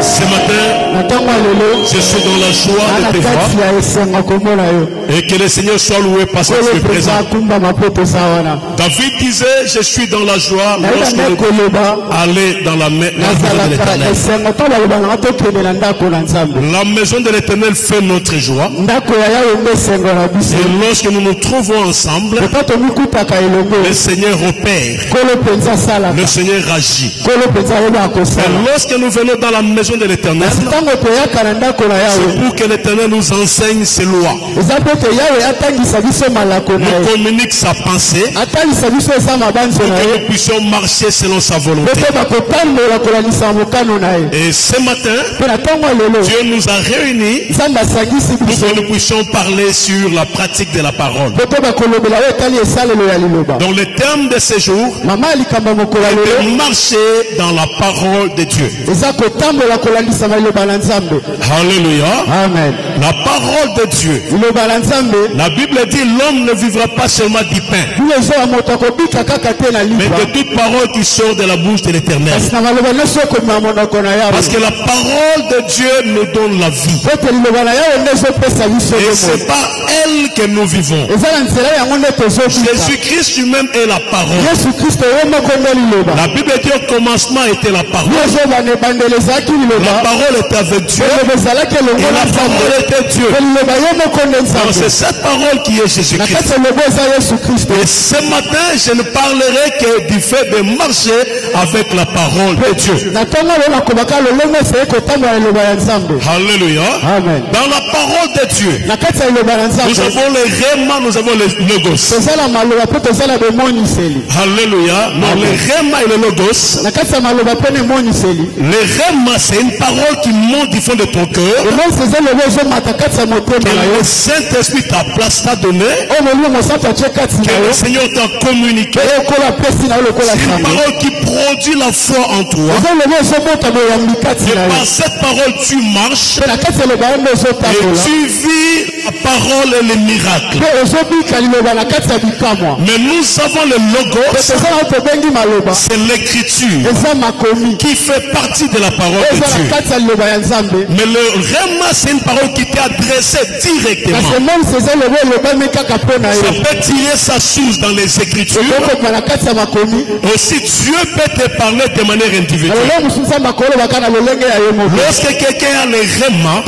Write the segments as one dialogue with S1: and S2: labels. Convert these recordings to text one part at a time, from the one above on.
S1: Ce matin, je suis dans la joie de te voir et que le Seigneur soit loué parce que tu es présent. David disait, je suis dans la joie lorsque aller dans la maison de l'Éternel. La maison de l'Éternel fait notre joie. Et lorsque nous nous trouvons ensemble, le Seigneur opère, le Seigneur agit. Et lorsque nous venons dans la maison de l'Éternel, c'est pour que l'Éternel nous enseigne ses lois, nous communique sa pensée, pour que nous puissions marcher selon sa volonté. Et ce matin, Dieu nous a réunis pour que nous puissions parler sur la pratique de la parole. Donc le thème de ce jour est de marcher dans la parole de Dieu. Alléluia. Amen. La parole de Dieu. La Bible dit l'homme ne vivra pas seulement du pain, mais de toute parole qui sort de la bouche de l'Éternel. Parce que la parole de Dieu nous donne la vie. Et c'est par elle que nous vivons. Jésus-Christ lui-même est la parole. La Bible dit au commencement était la parole. La parole était avec Dieu. Et la parole était Dieu. Donc c'est cette parole qui est Jésus-Christ. Et ce matin, je ne parlerai que du fait de marcher avec la parole de Dieu. Alléluia. Amen. Dans la parole de Dieu, nous avons le Réma, nous avons le Logos. Alléluia. Non, le Réma et le Logos. Le Réma, c'est une parole qui monte du fond de ton cœur. Que le Saint-Esprit t'a donné. Que le Seigneur t'a communiqué. C'est une parole qui produit la foi en toi. Et par cette parole, tu marches. Et tu vis la parole et les miracles. Mais nous avons le Logos. C'est l'écriture qui fait partie de la parole de Dieu. Mais le Réma, c'est une parole qui t'est adressée directement. Ça peut tirer sa source dans les Écritures. Aussi, Dieu peut te parler de manière individuelle. Lorsque quelqu'un a le Réma,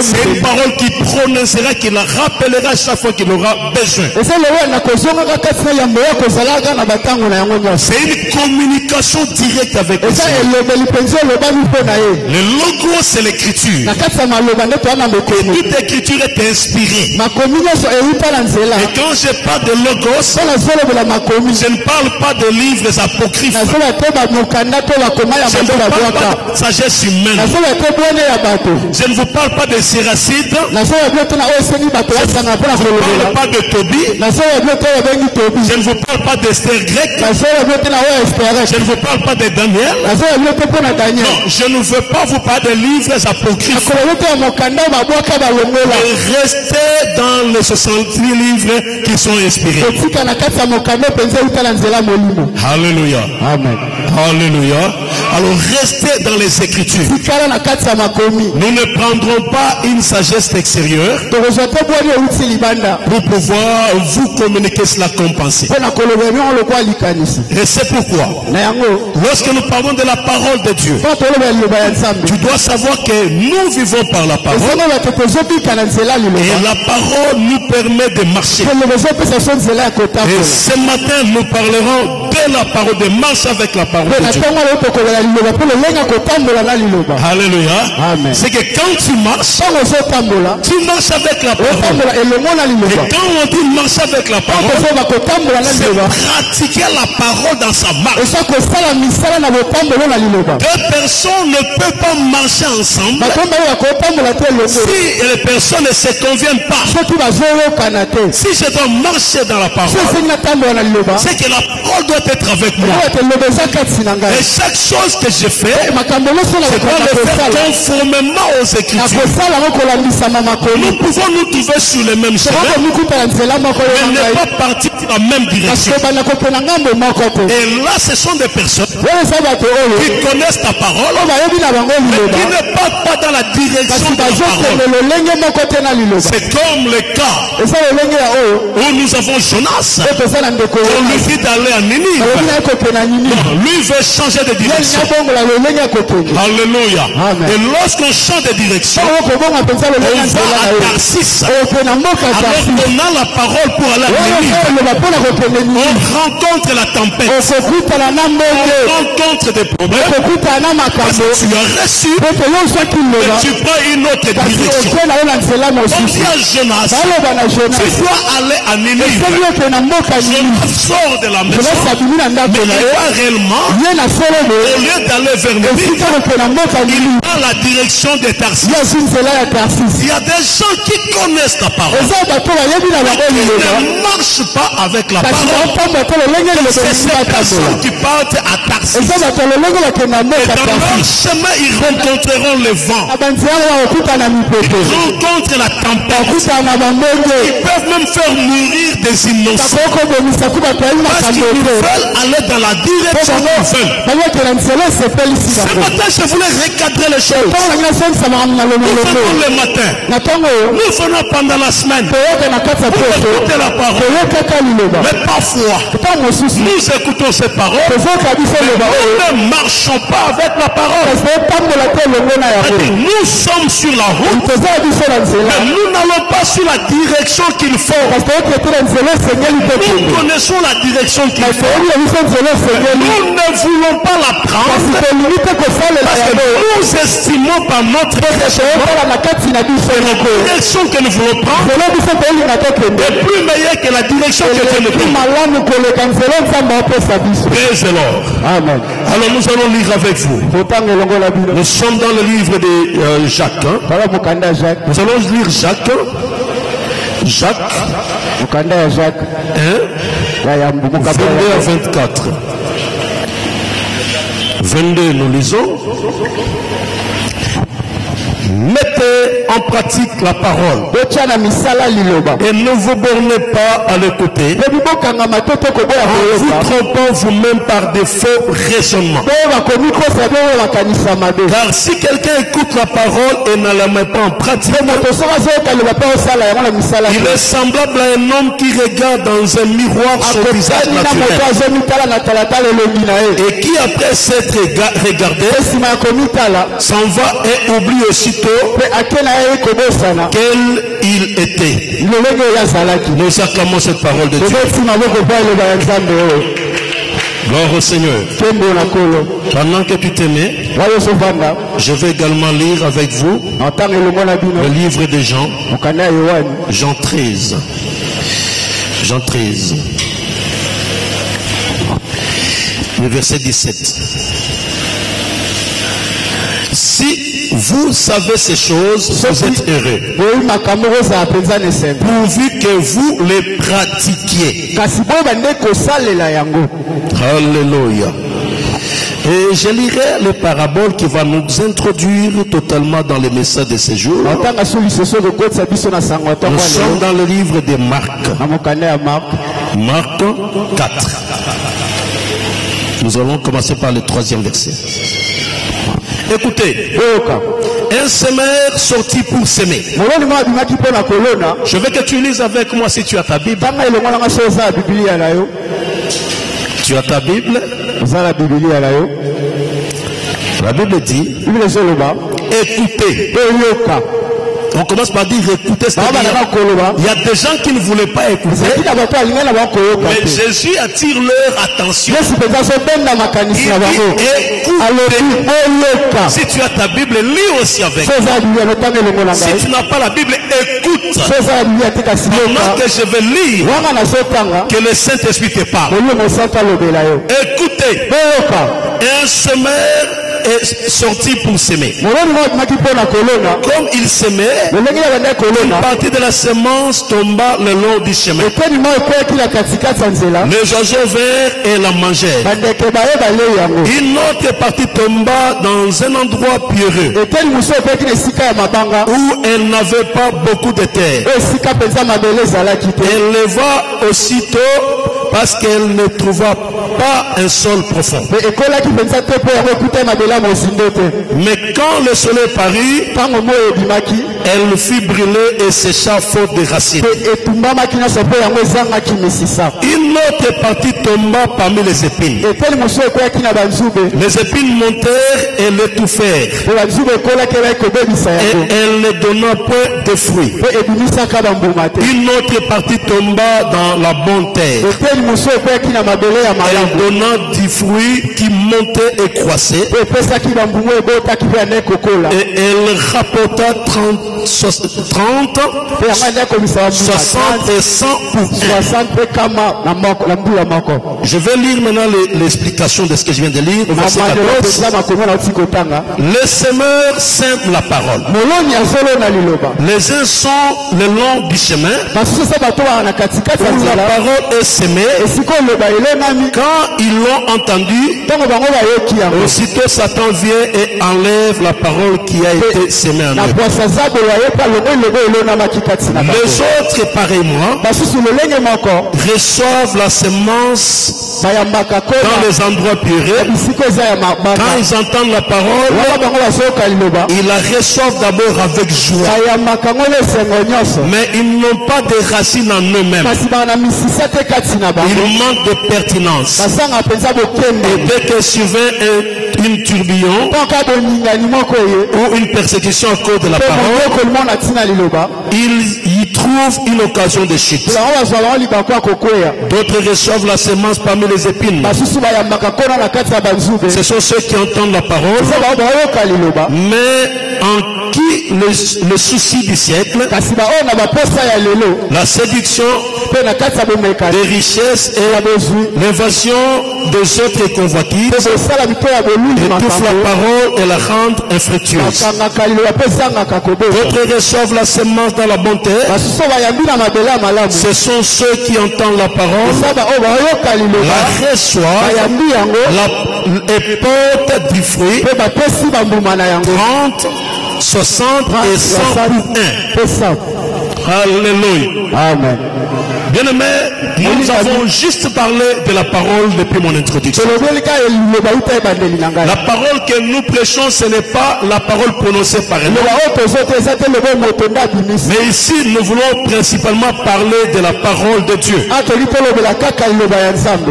S1: c'est une parole qui prononcera, qui la rappellera chaque fois qu'il aura besoin. C'est une communication directe avec Dieu. Le Logos, c'est l'écriture. Toute écriture est inspirée. Et quand je parle de Logos, je ne parle pas de livres apocryphes. Je ne parle pas de sagesse humaine. Je ne vous parle pas de Séracide. Je ne parle pas de Tobie. Je ne vous parle pas d'Esther grecque. Je ne vous parle pas de Daniel. Non, je ne veux pas vous parler de livres apocryphes. Restez dans les 68 livres qui sont inspirés. Alléluia. Amen. Alléluia. Alors restez dans les Écritures. Nous ne prendrons pas une sagesse extérieure pour pouvoir vous communiquer cela comme pensée. Et c'est pourquoi, lorsque nous parlons de la parole de Dieu, tu dois savoir que nous vivons par la parole. Et la parole nous permet de marcher. Et ce matin, nous parlerons de la parole, de marcher avec la parole de Dieu. Alléluia. C'est que quand tu marches avec la parole. Et quand on dit marcher avec la parole, c'est pratiquer la parole dans sa marche. Deux personnes ne peuvent pas marcher ensemble si les personnes ne se conviennent pas. Si je dois marcher dans la parole, c'est que la parole doit être avec moi. Et chaque chose que je fais, je dois le faire conformément aux Écritures. Nous pouvons nous trouver sur le même chemin, mais ne pas partir dans la même direction. Et là, ce sont des personnes qui connaissent ta parole, mais qui ne partent pas dans la direction de la parole. C'est comme le cas où nous avons Jonas. On lui dit d'aller à Ninive. Lui veut changer de direction. Alléluia. Et lorsqu'on change de direction, on va à Tarsis. Alors on a la parole pour aller à Ninive. On rencontre la tempête. On rencontre des problèmes. Parce que tu as reçu, et tu prends une autre direction. On dit à Jonas, tu dois aller à Ninive. Jonas sort de la maison, mais il va réellement, au lieu d'aller vers Ninive, il prend la direction de Tarsis. Il y a des gens qui connaissent la parole, mais qui ne marchent pas avec la parole. C'est ces personnes qui partent à Tarsis. Et dans leur chemin, ils rencontreront le vent. Ils rencontrent la tempête. Ils peuvent même faire mourir des innocents. Parce qu'ils veulent aller dans la direction qu'ils veulent. Ce matin, je voulais recadrer les choses. Nous venons le matin. Nous venons pendant la semaine. Pour écouter la parole. Mais parfois, nous écoutons ces paroles, mais nous ne marchons pas avec la parole. Nous sommes sur la route, mais nous n'allons pas sur la direction qu'il faut. Nous connaissons la direction qu'il faut. Nous ne voulons pas la prendre parce que nous estimons par notre direction que nous voulons prendre est plus meilleure que la direction que Dieu nous donne. Praise the Lord. Amen. Alors nous allons lire avec vous. Nous sommes dans le livre de Jacques. Nous allons lire Jacques. Jacques 22 à 24. 22 nous lisons. Mettez en pratique la parole et ne vous bornez pas à l'écouter en vous trompant vous-même par des faux raisonnements. Car si quelqu'un écoute la parole et ne la met pas en pratique, il est semblable à un homme qui regarde dans un miroir son visage naturel et qui après s'être regardé s'en va et oublie aussitôt quel il était. Nous acclamons cette parole de Dieu. Gloire au Seigneur. Pendant que tu t'aimais, je vais également lire avec vous le livre de Jean, Jean 13. Jean 13. Le verset 17. Si vous savez ces choses, vous êtes heureux. Pourvu que vous les pratiquiez. Alléluia. Et je lirai les paraboles qui vont nous introduire totalement dans les messages de ce jour. Nous sommes dans le livre de Marc. Marc 4. Nous allons commencer par le 3e verset. Écoutez, un semeur sorti pour semer. Je veux que tu lises avec moi si tu as ta Bible. Tu as ta Bible? La Bible dit, écoutez. On commence par dire écoutez. Il y a des gens qui ne voulaient pas écouter. Mais Jésus attire leur attention. Il dit écoutez. Si tu as ta Bible, lis aussi avec moi. Si tu n'as pas la Bible, écoute. Maintenant que je vais lire, que le Saint-Esprit te parle. Écoutez. Un semeur est sorti pour s'aimer. Comme il s'aimait, une partie de la semence tomba le long du chemin. Les oiseaux vinrent et la mangèrent. Une autre partie tomba dans un endroit pierreux où elle n'avait pas beaucoup de terre. Elle leva aussitôt parce qu'elle ne trouva pas un sol profond. Mais quand le soleil parut, elle fut brûlée et sécha faute de racines. Une autre partie tomba parmi les épines. Les épines montèrent et l'étouffèrent. Et elle ne donna point de fruits. Une autre partie tomba dans la bonne terre. Elle donna du fruit qui montait et croissait. Et elle rapporta 30, 60 et 100 pour un. Je vais lire maintenant l'explication de ce que je viens de lire. Verset 14. Les semeurs sèment la parole. Les uns sont le long du chemin où la parole est semée. Quand ils l'ont entendu, aussitôt Satan vient et enlève la parole qui a été semée en eux. Les autres, pareillement, reçoivent la semence dans les endroits pierreux. Quand ils entendent la parole, ils la reçoivent d'abord avec joie. Mais ils n'ont pas de racines en eux-mêmes. Ils manquent de pertinence. Et dès que survient une tourbillon ou une persécution à cause de la parole, ils y trouvent une occasion de chute. D'autres reçoivent la semence parmi les épines. Ce sont ceux qui entendent la parole, mais en qui le souci du siècle, la séduction des richesses et l'invasion des autres convoitises étouffent la parole et la rendent infructueuse. D'autres reçoivent la semence dans la bonne terre. Ce sont ceux qui entendent la parole, la reçoivent, et portent du fruit 30, 60 et 100 pour 1. Alléluia. Amen. Bien aimé, nous avons juste parlé de la parole depuis mon introduction. La parole que nous prêchons, ce n'est pas la parole prononcée par elle. Mais ici, nous voulons principalement parler de la parole de Dieu.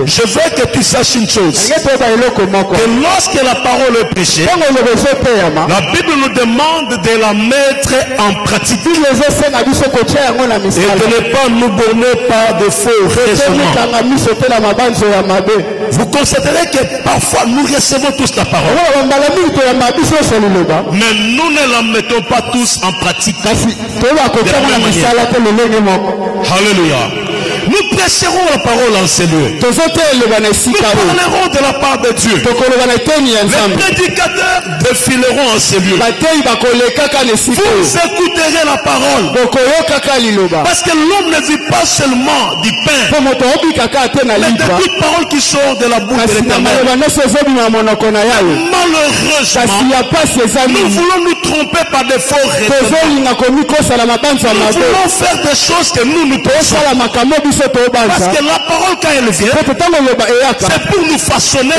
S1: Je veux que tu saches une chose. Que lorsque la parole est prêchée, la Bible nous demande de la mettre en pratique. Et de ne pas nous borner par de faux raisonnements. Vous constaterez que parfois nous recevons tous la parole, mais nous ne la mettons pas tous en pratique. Alléluia. Nous prêcherons la parole en ces lieux. Nous parlerons de la part de Dieu. Les prédicateurs défileront en ces lieux. Vous écouterez la parole. Parce que l'homme ne vit pas seulement du pain, mais de toute parole qui sort de la bouche de l'Éternel. Malheureusement, nous voulons nous tromper par des faux raisonnements. Nous voulons faire des choses que nous pensons. Parce que la parole, quand elle vient, c'est pour nous façonner.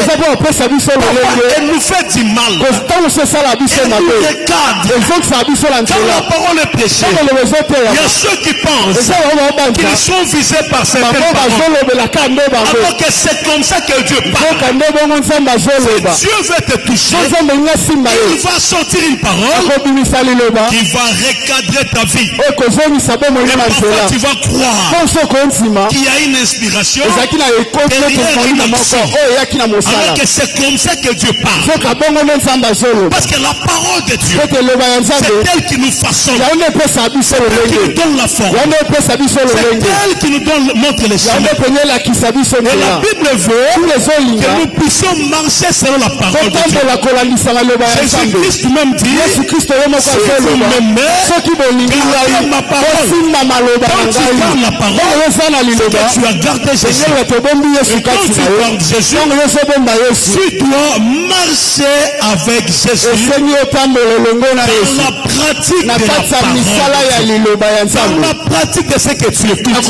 S1: Elle nous fait du mal. Elle nous recadre. Quand la parole est prêchée, il y a ceux qui pensent qu'ils sont visés par certaines paroles. Alors que c'est comme ça que Dieu parle. Si Dieu veut te toucher, il va sortir une parole qui va recadrer ta vie. Et parfois tu vas croire qu'il y a une inspiration derrière une action. Alors que c'est comme ça que Dieu parle. Parce que la parole de Dieu, c'est elle qui nous façonne. C'est elle qui nous donne la forme. C'est elle qui nous donne montre les chemins. Et la Bible veut que nous puissions marcher selon la parole de Dieu. Jésus-Christ même dit, si vous m'aimez, gardez ma parole. Quand tu gardes la parole, c'est que tu as gardé Jésus. Et quand tu gardes Jésus, tu dois marcher avec Jésus dans la pratique de la parole, dans la pratique de ce que tu écoutes.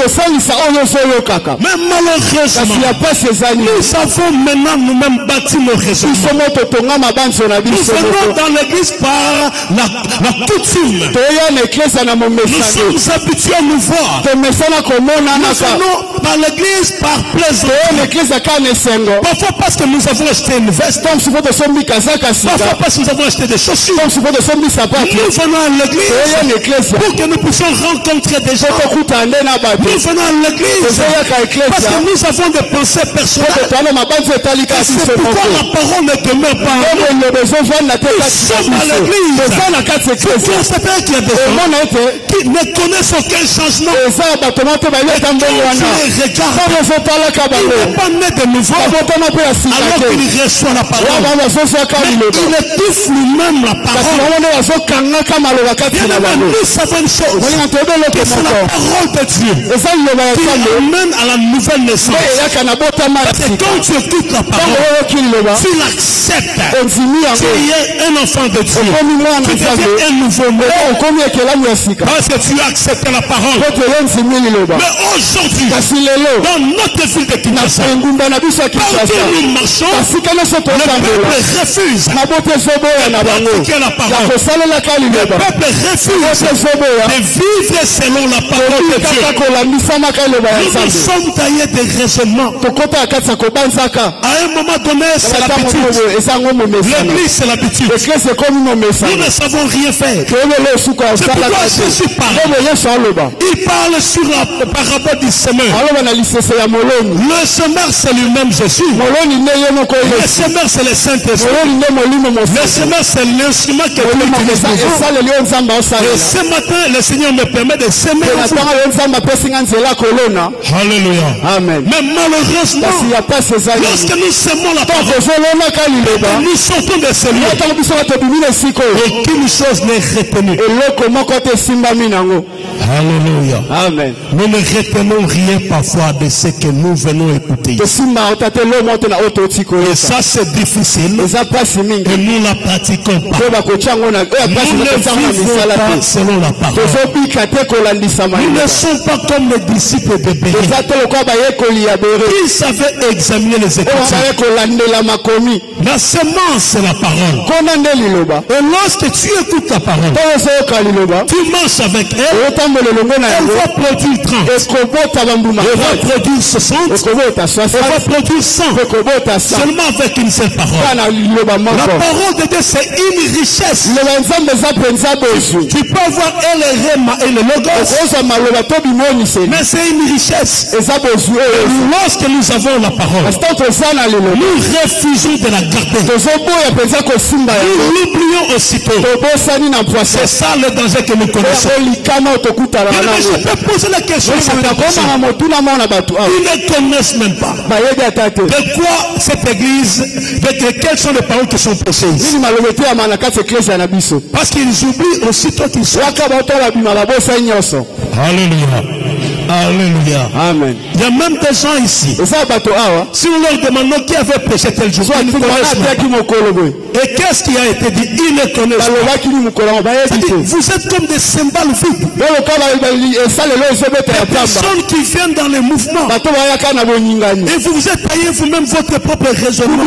S1: Mais malheureusement, nous avons maintenant nous-mêmes bâti nos raisonnements. Nous venons dans l'église par la coutume. Nous sommes habitués à nous voir. Nous venons dans l'église par plaisir. Parfois parce que nous avons acheté une veste. Parfois parce que nous avons acheté des chaussures. Nous venons à l'église pour que nous puissions rencontrer des gens. Nous venons à l'église parce que nous avons des pensées personnelles. C'est pourquoi la parole ne demeure pas en nous. Nous sommes à l'église pour constater qu'il y a des gens qui ne connaissent aucun changement. Il n'est pas né de nouveau alors qu'il reçoit la parole. Mais il étouffe lui-même la parole. Nous savons une chose, que c'est la parole de Dieu qui amène à la nouvelle naissance. Parce que quand tu écoutes la parole, tu l'acceptes. Tu es un enfant de Dieu. Tu deviens un nouveau-né. Parce que tu as accepté la parole. Mais aujourd'hui, dans notre ville de Kinshasa, partout où nous marchons, le peuple refuse de pratiquer la parole. Le peuple refuse de vivre selon la parole de Dieu. Nous sommes taillés des raisonnements. À un moment donné, c'est l'habitude. L'église, c'est l'habitude. Nous ne savons rien faire. C'est pourquoi Jésus parle. Il parle sur la parabole du semeur. Le semeur, c'est lui-même Jésus. Le semeur, c'est le Saint-Esprit. Le semeur, c'est l'instrument que Dieu utilise. Et ce matin, le Seigneur me permet de semer. Alléluia. Amen. Mais malheureusement, lorsque nous semons la parole, nous sortons de ce lieu. Aucune chose n'est retenue. Alléluia. Amen. Nous ne retenons rien parfois de ce que nous venons écouter. Et ça, c'est difficile. Et nous ne la pratiquons pas. Nous ne vivons pas selon la parole. Nous ne sommes pas comme les disciples de Béryl. Ils savaient examiner les Écritures. La semence, c'est la parole. Et lorsque tu écoutes la parole, tu marches avec elle. Elle va produire 30. Elle va produire 60. Elle va produire 100. Seulement avec une seule parole. La parole de Dieu, c'est une richesse. Tu peux avoir et le logos, mais c'est une richesse. Lorsque nous avons la parole, nous refusons de la garder. Nous l'oublions aussitôt. C'est ça le danger que nous connaissons. Je peux poser la question. Ils ne connaissent même pas de quoi cette église, de quelles sont les paroles qui sont prêchées ici. Parce qu'ils oublient aussitôt qu'ils sont. Alléluia. Alléluia. Amen. Il y a même des gens ici. Si nous leur demandons qui avait prêché tel jour, ils ne connaissent pas. Et qu'est-ce qui a été dit? Ils ne connaissent pas. Vous êtes comme des cymbales vides. Des personnes qui viennent dans les mouvements. Et vous vous êtes taillé vous-même votre propre raisonnement.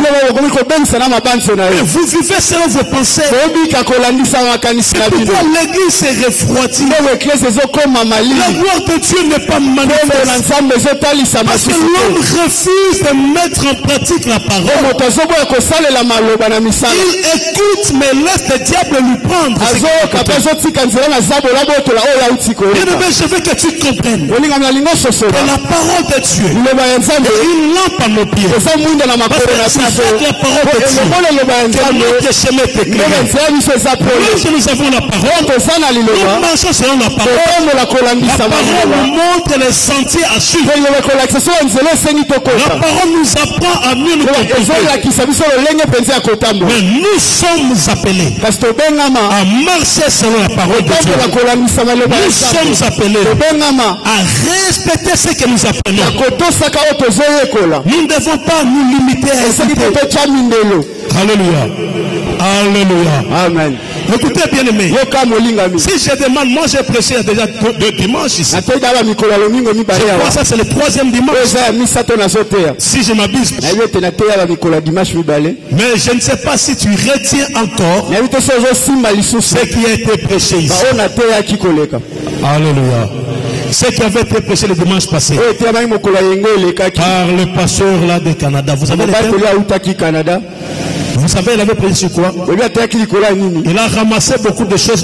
S1: Et vous vivez selon vos pensées. C'est pourquoi l'église s'est refroidie. La gloire de Dieu n'est pas manifeste. Parce que l'homme refuse de mettre en pratique la parole. Il écoute mais laisse le diable lui prendre. Bien-aimé, je veux que tu comprennes que la parole de Dieu est une lampe à nos pieds. Parce que c'est avec la parole de Dieu que notre chemin est éclairé. Lorsque nous avons la parole, nous marchons selon la parole. La parole nous montre montre les sentiers à suivre. La parole nous apprend à mieux nous comporter. Mais nous sommes appelés à marcher selon la parole de Dieu. Nous sommes appelés à respecter ce que nous apprenons. Nous ne devons pas nous limiter à écouter. Alléluia. Alléluia. Amen. Écoutez bien aimé. Si je demande, moi j'ai prêché déjà 2 dimanches ici. Je crois ça c'est le 3e dimanche. Si je m'abuse. Mais je ne sais pas si tu retiens encore ce qui a été prêché ici. Alléluia. Ce qui avait été prêché le dimanche passé par le pasteur là de Canada. Vous savez le thème? Vous savez, il avait prêché sur quoi? Il a ramassé beaucoup de choses.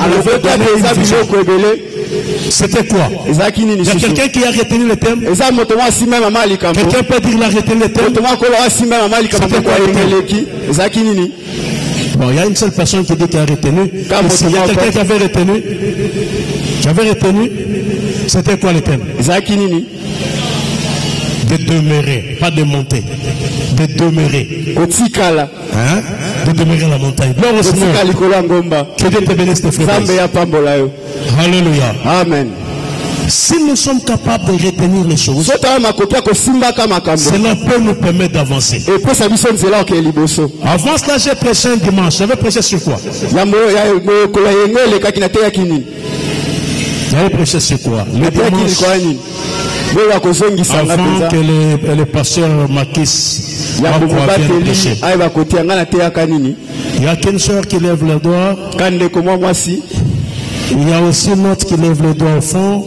S1: C'était quoi? Il y a quelqu'un qui a retenu le thème? Quelqu'un peut dire qu'il a retenu le thème? C'était quoi le thème? Bon, il y a une seule personne qui dit qu'il a retenu. Il y a quelqu'un qui avait retenu. C'était quoi le thème? De demeurer, pas de monter. De demeurer. Hein? De demeurer à la montagne. Gloire au Seigneur. Que Dieu te bénisse, tes frères. Alléluia. Amen. Si nous sommes capables de retenir les choses, cela peut nous permettre d'avancer. Avant cela, j'ai prêché un dimanche. J'avais prêché sur quoi? J'avais prêché sur quoi? Le dimanche, avant que le pasteur Makis vienne prêcher. Il y a qu'une soeur qui lève le doigt. Il y a aussi une autre qui lève le doigt au fond.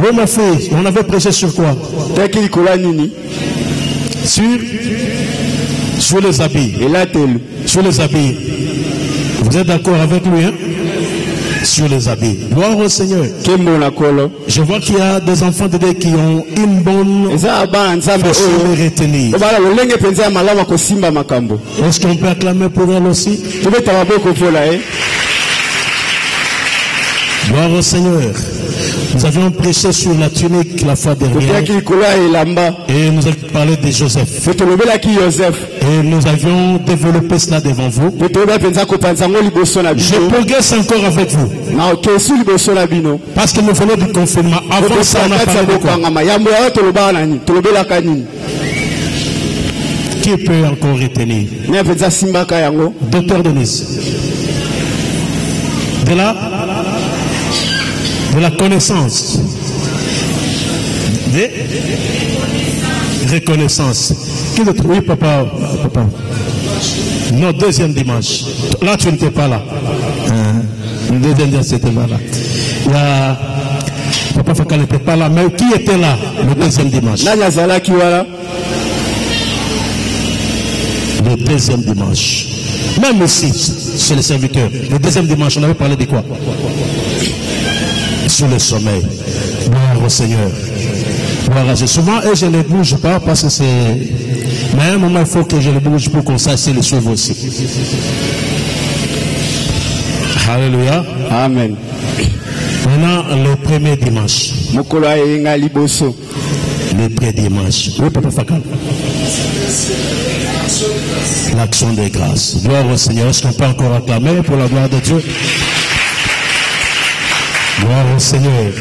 S1: Oui, ma fille, on avait prêché sur quoi? Sur les habits. Sur les habits. Vous êtes d'accord avec lui, hein? Sur les habits. Gloire au Seigneur. Je vois qu'il y a des enfants de Dieu qui ont une bonne façon de retenir. Est-ce qu'on peut acclamer pour elle aussi? Gloire au Seigneur. Nous avions prêché sur la tunique la fois dernière. Et nous avons parlé de Joseph. Et nous avions développé cela devant vous. Je progresse encore avec vous. Parce que nous venons du confinement. Avant ça, on a parlé de quoi? Qui peut encore retenir? Docteur Denise. De la connaissance. De reconnaissance. Qui d'autre? Oui, papa. Non, 2e dimanche. Là, tu n'étais pas là. Le 2e dimanche, c'était pas là. Il y a... Papa Fakal n'était pas là. Mais qui était là le 2e dimanche? Le 2e dimanche. Même ici, chez les serviteurs. Le 2e dimanche, on avait parlé de quoi? Sur le sommeil. Gloire au Seigneur. Gloire à Dieu. Souvent, je ne bouge pas parce que c'est... Mais à un moment, il faut que je le bouge pour qu'on sache le suivre aussi. Alléluia. Amen. Maintenant, le premier dimanche. Le premier dimanche. Oui, Papa Fakal. L'action de grâce. Gloire au Seigneur. Est-ce qu'on peut encore acclamer pour la gloire de Dieu? Gloire au Seigneur.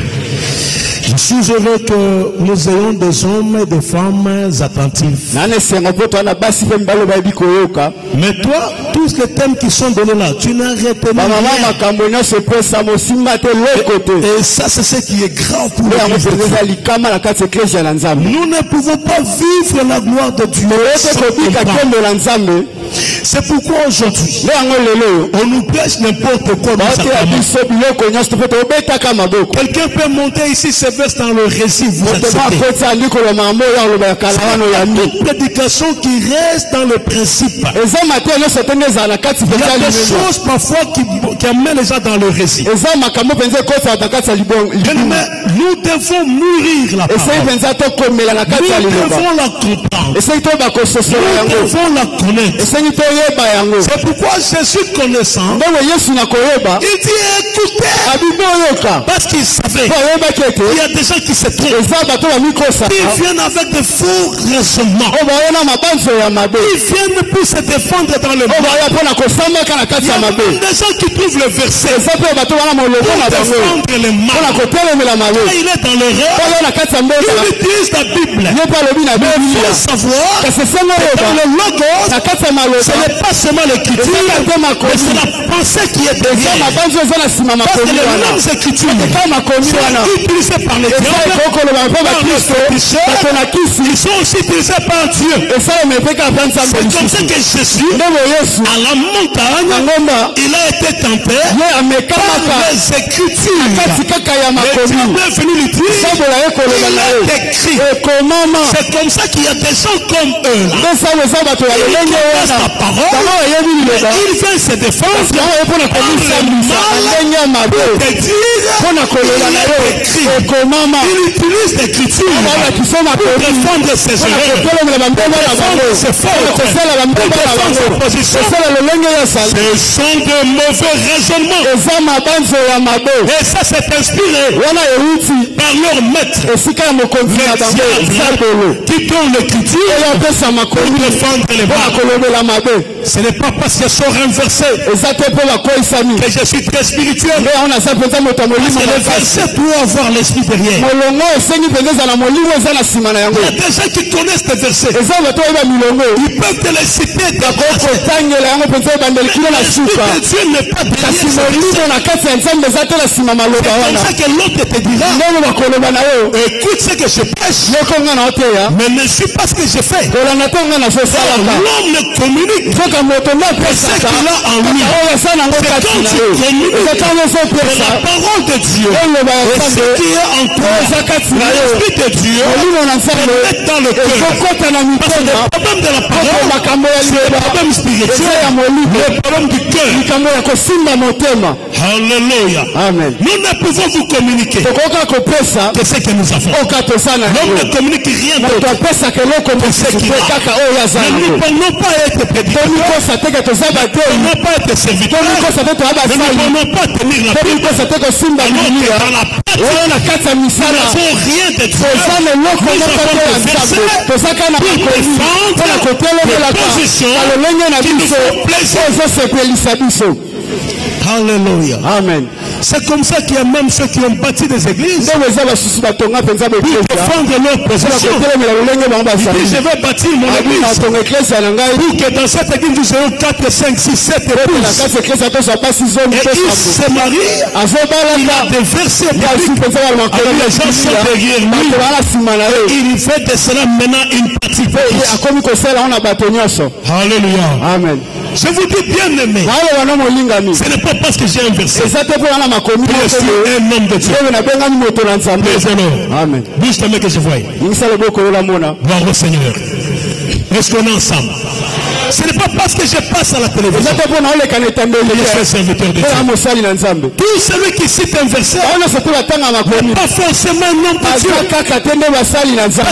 S1: Je suis heureux que nous ayons des hommes et des femmes attentifs. Mais toi, tous les thèmes qui sont donnés là, tu n'as retenu rien. Et ça, c'est ce qui est grave pour nous. Nous ne pouvons pas vivre la gloire de Dieu. C'est pourquoi aujourd'hui, on nous prêche n'importe quoi. Quelqu'un peut monter ici, se verse dans le récit. Vous acceptez. Toute prédication qui reste dans le principe. Il y a des choses parfois qui amènent les gens dans le récit. Mais nous devons mûrir la parole. Nous devons la comprendre. Nous devons la connaître. C'est pourquoi Jésus connaissant, il dit écoutez, parce qu'il savait il y a des gens qui se trompent, ils viennent avec de faux raisonnements, ils viennent pour se défendre dans le monde. Il y a des gens qui trouvent le verset pour défendre le mal. Quand il est dans l'erreur, il utilise la Bible. Mais il faut savoir que dans le logos, ce n'est pas seulement l'écriture, mais c'est la pensée qui est derrière. Parce que les mêmes écritures sont utilisées par les diables, par les féticheurs, ils sont aussi utilisés par Dieu. C'est comme ça que Jésus, à la montagne, il a été tenté par les écritures. Le diable est venu lui dire, il est écrit. C'est comme ça qu'il y a des gens comme eux là. Ils connaissent la parole, mais ils viennent se défendre pour le mal, pour te dire, il est écrit. Il utilise l'écriture pour défendre ses erreurs, pour défendre ses fautes, pour défendre ses positions. Ce sont de mauvais raisonnements. Et ça c'est inspiré par leur maître, le diable, qui donne l'écriture pour défendre les mal. Ce n'est pas parce que je sors renversé que je suis très spirituel. Parce que le verset doit avoir l'esprit derrière. Il y a des gens qui connaissent des versets. Ils peuvent te les citer. Dieu n'est pas derrière. C'est comme ça que l'autre te dira, écoute ce que je prêche, mais ne suis pas ce que je fais. L'homme ne communique ce qu'il a en lui. C'est quand tu communiques la parole de Dieu et ce qui est en toi, l'esprit de Dieu te met dans le cœur. Parce que le problème de la parole, c'est le problème spirituel, le problème du cœur. Alléluia. Amen. Nous ne pouvons vous communiquer que ce que nous avons. L'homme ne communique rien d'autre que ce qu'il a. Nous ne pouvons pas être prédicateurs, nous ne pouvons pas être serviteurs, nous ne pouvons pas tenir la Bible. Dans la pratique, nous n'avons rien de Dieu. Nous avons des versets pour défendre les positions qui nous font plaisir. Alléluia. Amen. C'est comme ça qu'il y a même ceux qui ont bâti des églises pour défendre leur position. Je vais bâtir mon église pour que dans cette église nous ayons 4, 5, 6, 7 épouses. Et il se marie, il a des versets bibliques et les gens sont derrière lui. Et il fait de cela maintenant une pratique. Alléluia. Amen. Je vous dis bien aimé, ce n'est pas parce que j'ai un verset que je suis un homme de Dieu. Amen. Bouge ta main que je voie. Gloire au Seigneur. Est-ce qu'on est ensemble? Ce n'est pas parce que je passe à la télévision que je suis serviteur de Dieu. Tout celui qui cite un verset n'est pas forcément un homme de Dieu. Parce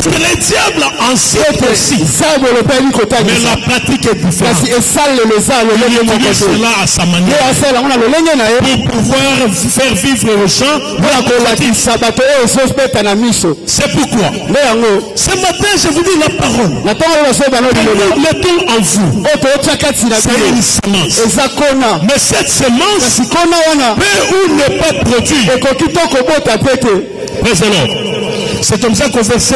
S1: que le diable en cite aussi. Mais la pratique est différente. Il utilise cela à sa manière pour pouvoir faire vivre aux gens. C'est pourquoi ce matin je vous dis la parole. Mettons en vous. C'est une semence. Mais cette semence peut ou ne pas produire. C'est comme ça qu'au verset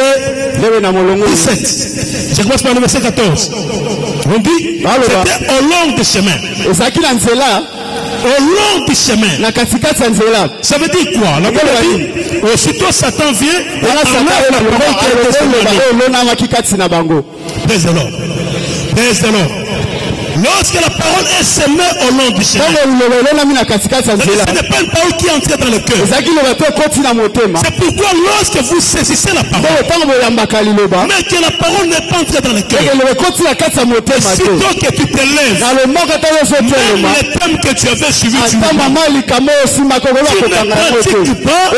S1: 17, je commence par le verset 14. On dit, c'était au long du chemin. Au long du chemin. Ça veut dire quoi? La Bible dit, aussitôt Satan vient et enlève la parole. Praise the Lord. Praise the Lord. Lorsque la parole est semée au long du chemin, ce n'est pas une parole qui entre dans le cœur. C'est pourquoi lorsque vous saisissez la parole, mais que la parole n'est pas entrée dans le cœur, sitôt que tu te lèves, même les thèmes que tu avais suivis, tu ne pratiques pas et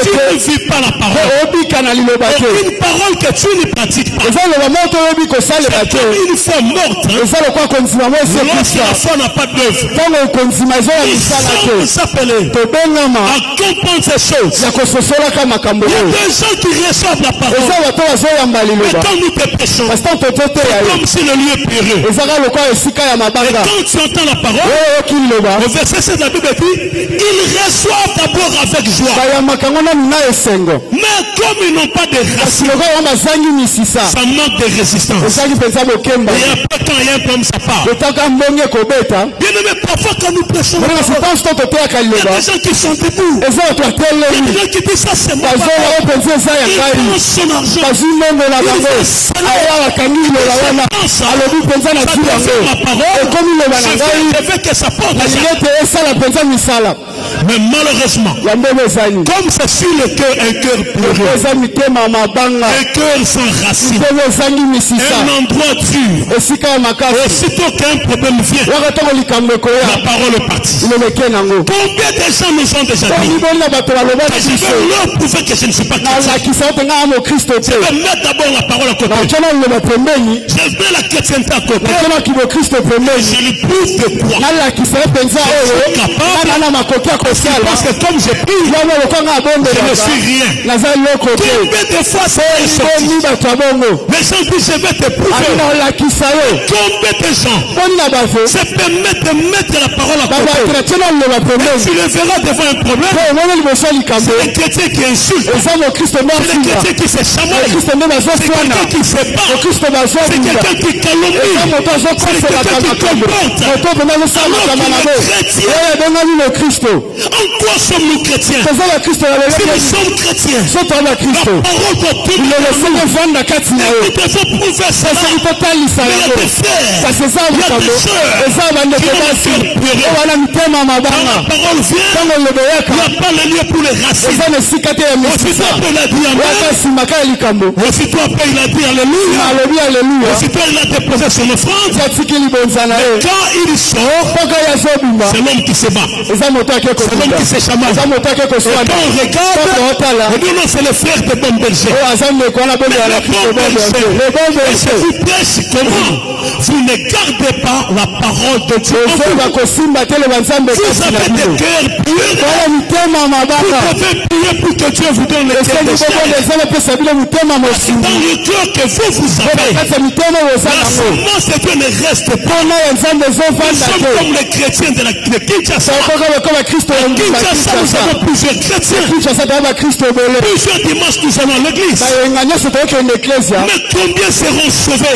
S1: tu ne vis pas la parole. Aucune parole que tu ne pratiques pas, c'est comme une foi morte. Lorsque la foi n'a pas d'œuvre, ils sont s'appeler à comprendre ces choses. Il y a des gens qui reçoivent la parole, mais quand nous te prêchons, c'est comme si le lieu est péreux. Et quand tu entends la parole, au verset 7 de la Bible dit, ils reçoivent d'abord avec joie. Mais comme ils n'ont pas de racines, ça manque de résistance. Et après quand il y a un problème, ça part. Bien aimé, parfois quand nous prêchons, il y a des gens qui sont debout. Il y a des gens qui disent ça c'est moi. Il prend son argent. Il je veux que ça porte. Mais malheureusement, comme c'est sur le cœur un cœur pleureux, un cœur sans racine, un endroit dur, aussitôt qu'un problème vient, la parole est partie. Combien de gens nous ont déjà dit, je vais leur prouver que je ne suis pas chrétien. Je vais mettre d'abord la parole à côté. Je mets la chrétienté à côté. Je lui prouve de quoi je suis capable. Parce que comme je prie, je ne suis rien. Combien de fois c'est sorti? Les gens disent je vais te prouver. Combien de gens se permettent de mettre la parole à côté? Tu le verras devant un problème. C'est le chrétien qui insulte. C'est le chrétien qui se chamaille. C'est quelqu'un qui se bat. C'est quelqu'un qui calomnie. C'est quelqu'un qui comporte. En quoi sommes-nous chrétiens? Si nous sommes chrétiens, la parole doit tout nous devons prouver cela. Mais il y a des frères, il y a des sœurs qui ont le cœur pur. Quand la parole vient, il n'y a pas le lieu pour les racines. Aussitôt après il a dit amen. Aussitôt après il a dit alléluia. Aussitôt il a déposé son offrande. Mais quand il sort, c'est l'homme qui se bat. C'est l'homme qui se chamaille. Et quand on regarde, on dit non, c'est le frère de bon berger. Est-ce que vous prêchez comment? Vous ne gardez pas la parole de Dieu. Vous avez des cœurs purs. Vous devez prier pour que Dieu vous donne le cœur de chair. Dans le cœur que vous avez, la semence de Dieu ne reste pas. Nous sommes comme les chrétiens de Kinshasa. Kinshasa, nous avons plusieurs chrétiens. Plusieurs dimanches, nous allons à l'église. Mais combien seront sauvés?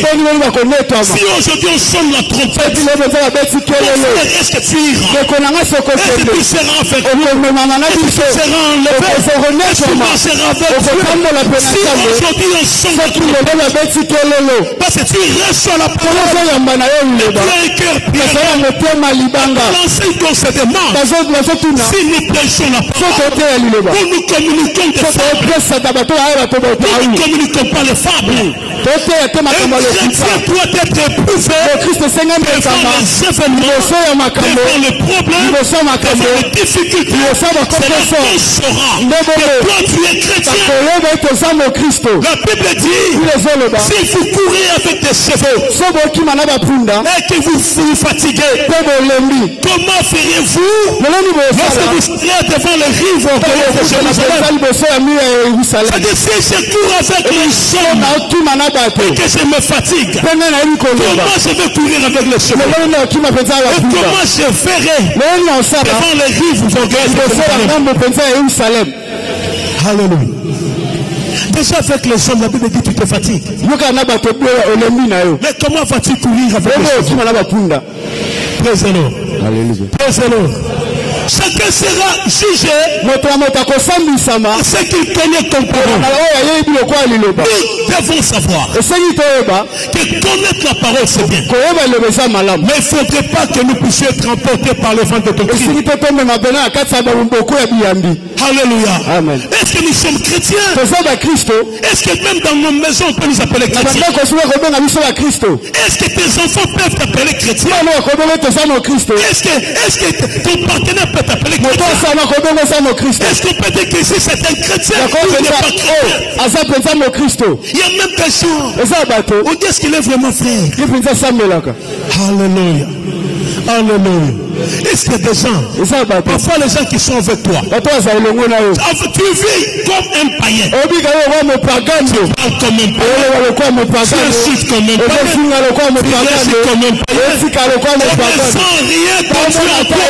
S1: Si aujourd'hui on sonne la trompette, est-ce que tu iras? Est-ce que tu seras avec nous? Est-ce que tu seras enlevé? Est-ce que tu marcheras avec Dieu? Si aujourd'hui on sonne la trompette, parce que tu reçois la parole, et tu as un cœur pur, l'enseigne qu'on se demande si nous prêchons la parole, nous communiquons des fables, nous ne communiquons pas les fables. Un chrétien doit être éprouvé devant les événements, devant les problèmes, devant les difficultés. C'est là qu'on saura que toi tu es chrétien. La Bible dit, si vous courez avec des chevaux et que vous vous fatiguez, comment feriez-vous lorsque vous serez devant les rives de Jérusalem? C'est-à-dire si je cours avec les hommes et que je me fatigue, comment je vais courir avec les chevaux? Et comment je verrai devant les rives de Jérusalem? Alléluia. Déjà avec les hommes, la Bible dit tu te fatigues. Mais comment vas-tu courir avec les chevaux? Praise the Lord. Praise the Lord. Chacun sera jugé ce qu'il connaît comme parole. Nous devons savoir que connaître la parole c'est bien. Mais il ne faudrait pas que nous puissions être emportés par le vent de doctrine. Alléluia. Amen. Est-ce que nous sommes chrétiens? Est-ce que même dans nos maisons on peut nous appeler chrétiens? Est-ce que tes enfants peuvent t'appeler chrétien? Est-ce que ton partenaire peut peut t'appeler chrétien? Est-ce qu'on peut dire que si c'est un chrétien ou il n'est pas chrétien? Il y a même des gens. On dit est-ce qu'il est vraiment frère? Alléluia. Alléluia. Est-ce qu'il y a des gens? Parfois les gens qui sont avec toi. Tu vis comme un païen. Tu parles comme un païen. Tu insultes comme un païen. Tu réagis comme un païen. On ne sent rien quand tu es à toi.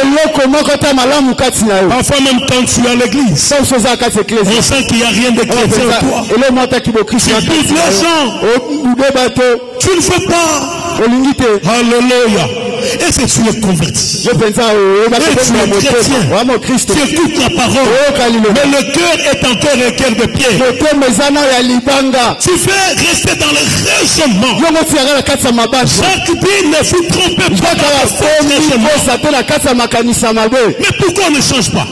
S1: Parfois même quand tu es à l'église, on sent qu'il n'y a rien de chrétien en toi. Tu bouges les gens. Tu ne fais pas. Alléluia. Et c'est tu es converti. Et tu es chrétien. Tu écoutes la parole. Mais le cœur est encore un cœur de pierre. Tu fais rester dans le raisonnement. Chaque vie ne fut trompé par mais pourquoi on ne change pas?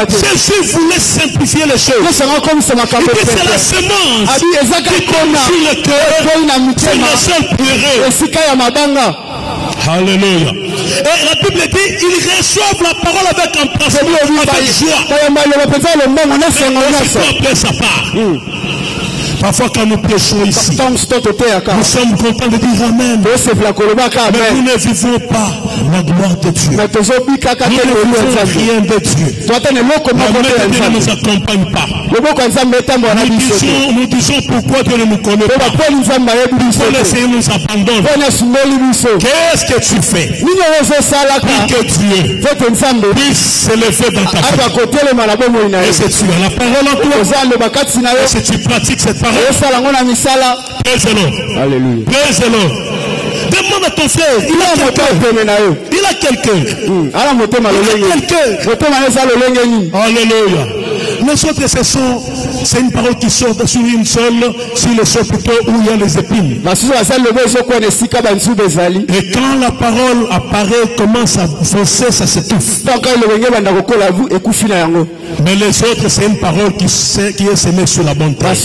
S1: Jésus voulait simplifier les choses. Et c'est la semence qui tombe sur le cœur. C'est la seule purée. Alléluia. Et la Bible dit, ils reçoivent la parole avec empressement, avec joie. On sa part. Parfois quand nous prêchons ici, nous sommes contents de dire Amen. Mais nous ne vivons pas la gloire de Dieu. Nous ne vivons rien de Dieu. La main ne nous accompagne pas. Nous disons pourquoi Dieu ne nous connaît pas. Pourquoi le Seigneur nous abandonne. Qu'est-ce que tu fais pour que Dieu puisse s'élever dans ta vie? Et si tu as la parole en toi, et si tu pratiques cette parole, praise the Lord. Alléluia. Praise the Lord. Demande à ton frère, il a quelqu'un. Alléluia. Les autres, c'est une parole qui sort sur une seule, sur le sol plutôt où il y a les épines. Et quand la parole apparaît, commence à foncer, ça s'étouffe. Mais les autres, c'est une parole qui est semée sur la bonne terre.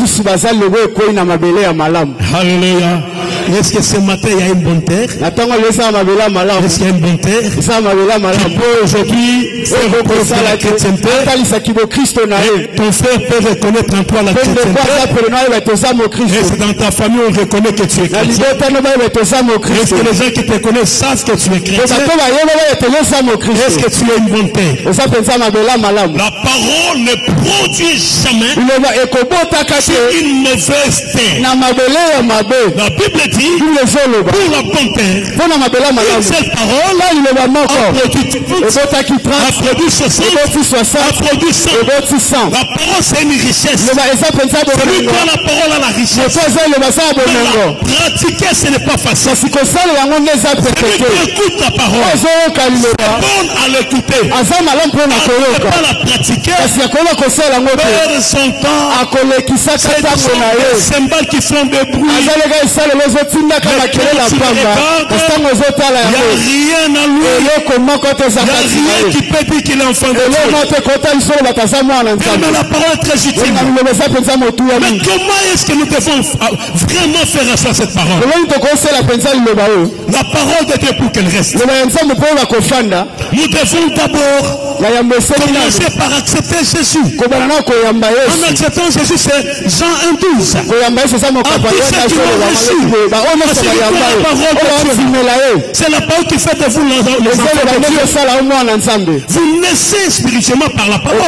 S1: Alléluia. Est-ce que ce matin il y a une bonne terre? Est-ce qu'il y a une bonne terre? Tu peux aujourd'hui faire reconnaître la chrétienté. Ton frère peut reconnaître en toi la chrétienté. Et c'est dans ta famille on reconnaît que tu es chrétien. Est-ce que les gens qui te connaissent savent que tu es chrétien? Est-ce que tu es une bonne terre? La parole ne produit jamais sur une mauvaise terre. La Bible dit pour la bonne terre, une seule parole a produit 60, a produit 100. La parole c'est une richesse. Celui qui a la parole a la richesse. Pratiquer ce n'est pas facile. Celui qui écoute la parole, c'est bon à l'écouter. Ne pas la pratiquer, perdre son temps, c'est des cymbales qui font des bruits. Il n'y a rien à lui. Il n'y a rien qui peut dire qu'il est enfant de Dieu. Mais la parole est très utile. Mais comment est-ce que nous devons vraiment faire asseoir cette parole? La parole de Dieu pour qu'elle reste. Nous devons d'abord commencer par accepter Jésus. En acceptant Jésus, c'est Jean 1,12. C'est la parole qui fait de vous les enfants de Dieu. Vous naissez spirituellement par la parole.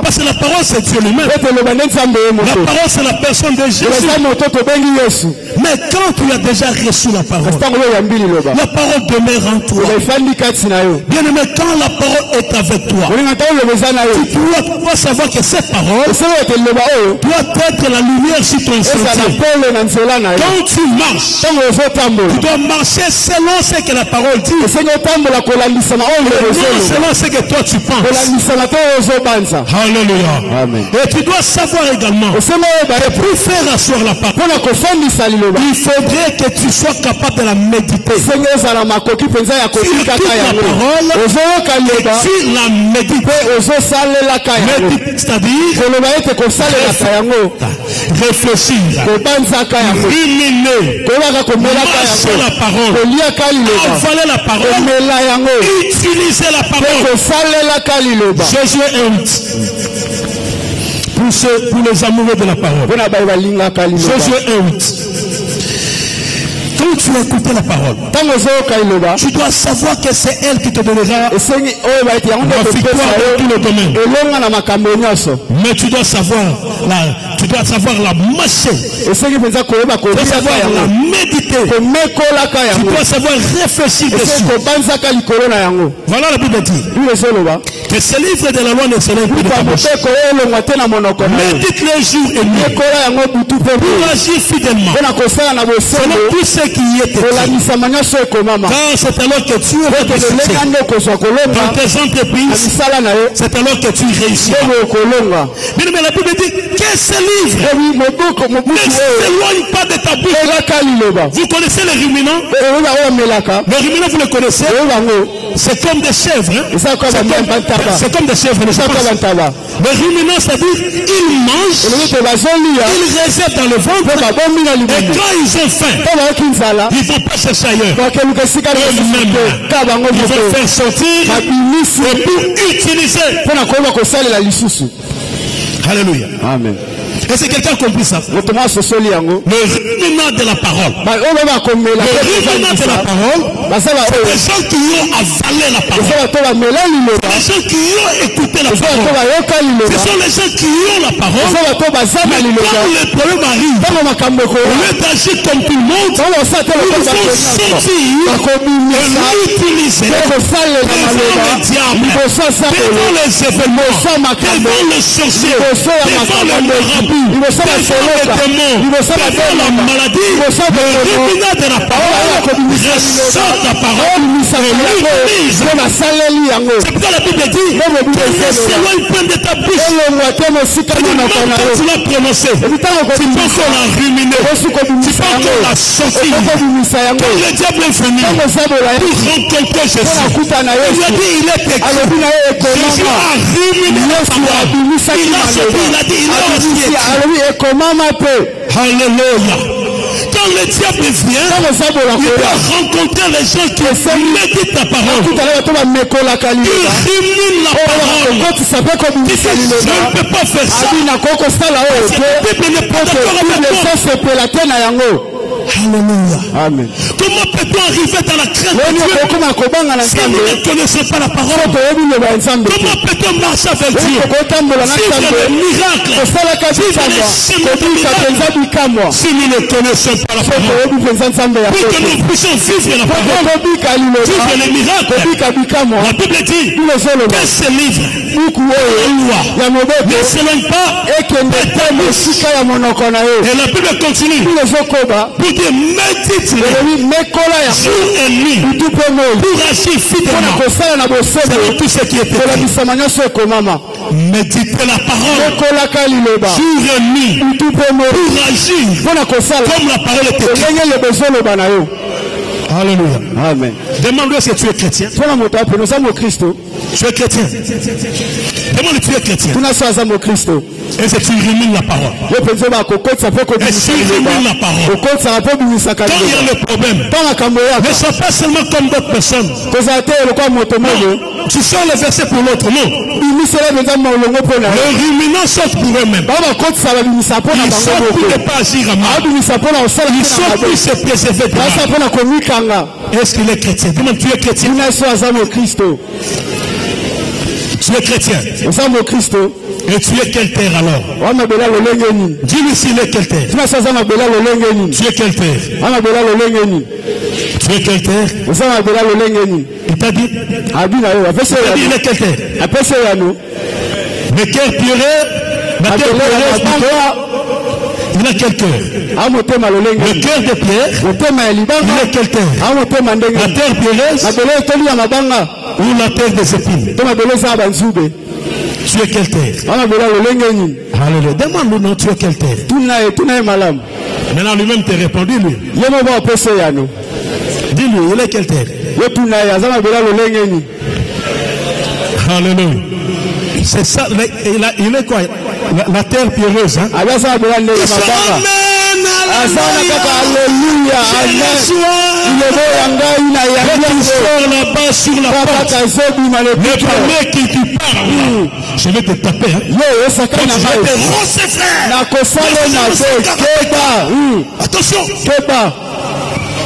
S1: Parce que la parole c'est Dieu lui-même. La parole c'est la personne de Jésus. Mais quand tu as déjà reçu la parole demeure en toi. Bien aimé, quand la parole est avec toi, tu dois savoir que cette parole doit être la lumière sur ton sentier. Quand tu marches, tu dois marcher selon ce que la parole dit. Selon ce que toi tu penses. Alléluia. Amen. Et tu dois savoir également que pour faire asseoir la parole, il faudrait que tu sois capable de la méditer. Tu écoutes la parole, tu la médites. C'est-à-dire réfléchir, ruminer, marcher la parole, avaler la parole, utiliser la parole. Jésus est pour les amoureux de la parole. Jésus est quand tu as écouté la parole, tu dois savoir que c'est elle qui te donnera la victoire dans tous les domaines. Mais tu dois savoir la marcher. Tu dois savoir la méditer. Tu dois savoir réfléchir dessus. Voilà la Bible dit que ce livre de la loi ne serait plus de ta bouche. Médite les jours et nuits pour agir fidèlement selon tout ce qui y est écrit. Car c'est alors que tu auras des succès dans tes entreprises. C'est alors que tu réussiras. Mais la Bible dit que ce livre ne s'éloigne pas de ta bouche. Vous connaissez les ruminants? Les ruminants, vous les connaissez? C'est comme des chèvres. C'est comme des chèvres. Les ruminants, c'est-à-dire ils mangent, ils réservent dans le ventre, et quand ils ont faim, ils ne vont pas chercher ailleurs. Eux-mêmes, ils vont faire sortir et pour utiliser. Alléluia. Amen. Est-ce que quelqu'un a compris ça? Le ruminant de la parole. Le ruminant de la parole, c'est les gens qui ont avalé la parole. Les gens qui ont écouté la parole. Ce sont les gens qui ont la parole. Mais quand le problème arrive, au lieu d'agir comme tout le monde, ils vont sortir et l'utiliser devant le diable, devant les événements, devant les sorciers, devant les marabouts, devant la maladie. Le ruminant de la parole ressort la parole et l'utilise. C'est pourquoi la Bible dit ne s'éloigne pas de ta bouche. Quand tu l'as prononcé, tu penses qu'on l'a ruminé, tu penses qu'on l'a sorti. Quand le diable est venu pour rencontrer Jésus, il lui a dit il est écrit. Jésus a ruminé la parole. Il a sorti, il a dit il est aussi. Alléluia. Quand le diable vient, il doit rencontrer les gens qui méditent la parole. Il rumine la parole. Il dit, je ne peux pas faire ça. La Bible n'est pas d'accord avec moi. Alléluia. Amen. Comment peut-on arriver dans la crainte de Dieu si nous ne connaissons pas la parole? Comment peut-on marcher avec Dieu? Vivre le miracle, vivre les chemins du miracle, si nous ne connaissons pas la parole? Pour que nous puissions vivre la parole, vivre les miracles, la Bible dit que ce livre, la loi, ne s'éloigne pas de ta bouche. Et la Bible continue pour dire médite jour et nuit pour agir fidèlement selon tout ce qui est écrit. Méditer la parole jour et nuit pour agir comme la parole est écrite. Alléluia. Amen. Demande-lui si tu es chrétien. Tu es chrétien. Demande-lui si tu es chrétien. Et si tu rumines la parole. Et si tu rumines la parole. Quand il y a le problème, ne sois pas seulement comme d'autres personnes. Non, tu sors le verset pour l'autre. Non. Le ruminant sort pour eux-mêmes. Ils sortent pour ne pas agir à mal. Ils sortent pour se préserver de mal. Est-ce qu'il est chrétien? Demande, tu es chrétien? Tu es chrétien. Et tu es quelle terre alors? Dis-lui s'il est quelle terre. Tu es quelle terre? Tu es quelle terre? Il t'a dit? Il est quelle terre? Le cœur puré, il a quel cœur? Le cœur de pierre, il a quel terre? La terre pierreuse ou la terre des épines? Tu es quelle terre? Alléluia. Demande-nous, non, tu es quelle terre? Maintenant, lui-même t'a répondu, lui. Dis-lui, il est quelle terre? Alléluia. C'est ça, il est quoi? la terre pierreuse. Hein? Amen. Alléluia. Amen. Là-bas sur la porte. Le premier qui parle, je vais te taper. Hein? Je vais te rosser, frère. Attention.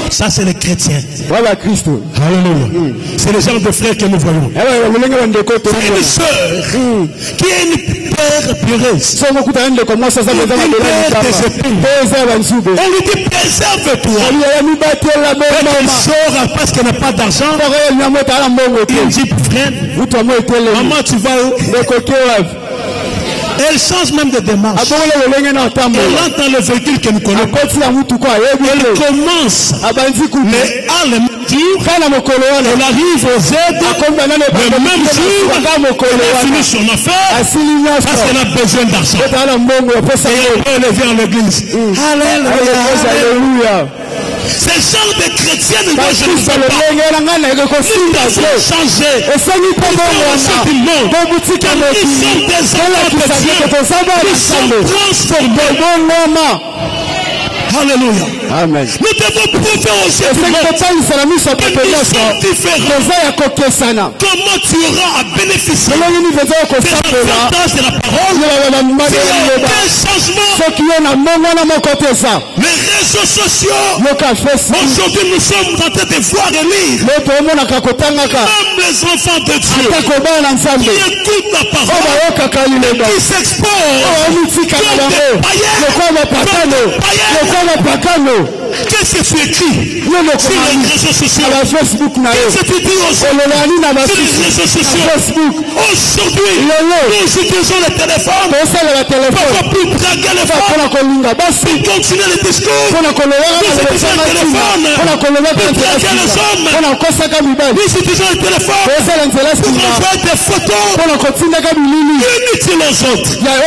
S1: Ça, c'est les chrétiens. Voilà Christ. Alléluia. C'est le genre de frères que nous voyons. C'est une sœur qui est une père pieuse. On lui dit préserve-toi. Elle sort parce qu'elle n'a pas d'argent. Il dit frère, maman, tu vas où? Elle change même de démarche. Elle entre dans le véhicule qu'elle connaît. Elle commence. Mais à le jour, elle arrive aux aides. Le même jour, elle a fini son affaire parce qu'elle a besoin d'argent. Et elle vient à l'église. Alléluia. C'est le genre de chrétiens de Dieu. Nous devons changer. Nous sommes transformés. Alléluia. Amen. Nous devons prouver aussi que nous sommes différents. Comment tu auras à bénéficier de l'avantage de la parole? Quel changement? Les réseaux sociaux. Aujourd'hui, nous sommes en train de voir et lire. Même les enfants de Dieu qui écoutent la parole, qui s'exposent comme des païens. Qu'est-ce que tu écris sur les réseaux sociaux? Qu'est-ce que tu dis aux sur les réseaux sociaux? Aujourd'hui, nous utilisons le téléphone pour plus draguer les femmes, pour continuer le discours. Nous utilisons le téléphone pour draguer les hommes. Nous utilisons le téléphone pour envoyer des photos inutiles aux autres. Mais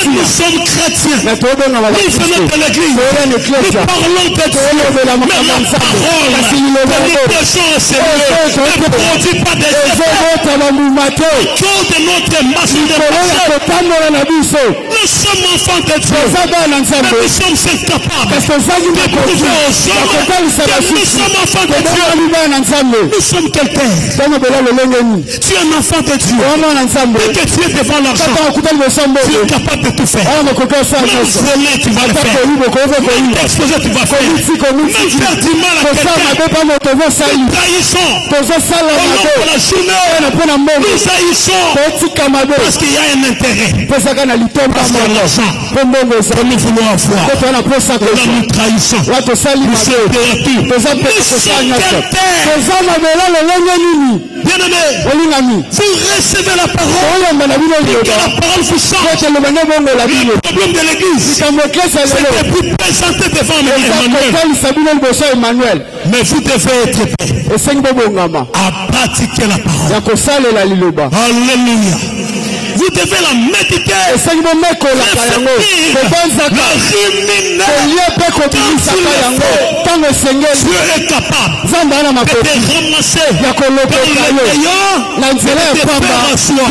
S1: nous sommes chrétiens. Nous venons de l'église. Nous parlons de Dieu, mais la parole que nous prêchons au Seigneur ne produit pas des effets. Autour de notre masse de péché, nous sommes enfants de Dieu, mais nous sommes incapables de prouver aux hommes que nous sommes enfants de Dieu. Nous sommes quelqu'un. Tu es un enfant de Dieu. Dès que tu es devant l'argent, tu es capable de tout faire. Même voler, tu vas le faire. Exposer, tu vas faire. Même faire du mal à quelqu'un. Nous trahissons. Au long de la journée, nous haïssons parce qu'il y a un intérêt. Parce qu'il y a l'argent que nous voulons avoir. Là, nous trahissons. Nous sommes perdus. Nous sommes quelle terre? Bien-aimés, vous recevez la parole et que la parole vous change. Le problème de l'église, c'est de vous présenter devant Emmanuel. Mais vous devez être prêts à pratiquer la parole. Alléluia. Vous devez la méditer, la ruminer. Quand Dieu est capable de te ramasser dans le meilleur et de faire à soi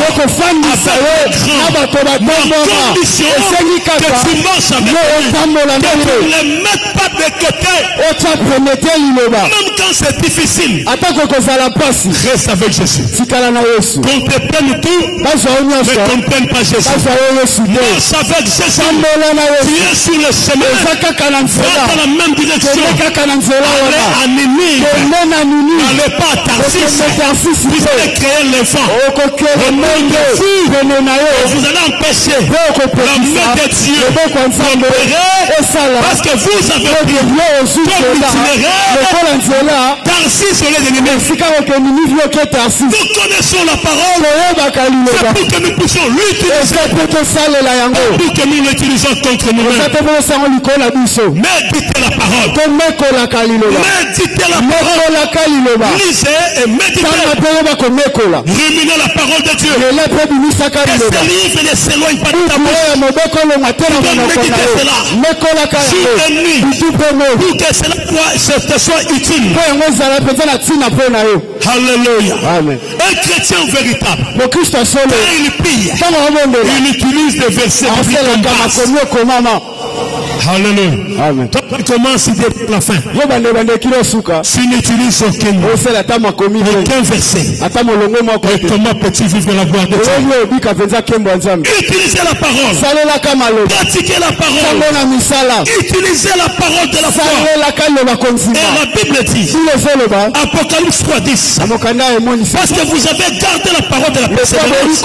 S1: avec condition que tu marches avec eux, que tu ne les mettes pas de côté. Même quand c'est difficile, reste avec Jésus. Qu'on te prenne tout, mais qu'on ne prenne pas Jésus. Marche avec Jésus. Tu es sur le chemin. Va dans la même direction. Allez à Ninive. N'allez pas à Tarsis. Vous allez créer les vents. Le monde est fou. Vous allez empêcher la main de Dieu d'opérer parce que vous avez pris comme itinéraire Tarsis au lieu de Ninive. Nous connaissons la parole. C'est pour que nous puissions l'utiliser. Pour que nous l'utilisons contre nous-mêmes. Méditez la parole. Méditez la parole. Lisez et méditez. Ruminez la parole de Dieu. Que ce livre ne s'éloigne pas de ta bouche. Tu dois méditer cela. Jour et nuit. Pour que cela te soit utile. Alléluia. Amen. Un chrétien véritable, quand il prie, il utilise des versets comme base. Alléluia. Amen. Tu commences dès la fin. Tu n'utilises aucun verset. Et comment peux-tu vivre la gloire de Dieu? Utilisez la parole. Pratiquez la parole. Utilisez la parole de la foi. Et la Bible dit, Apocalypse 3:10, parce que vous avez gardé la parole de la persévérance,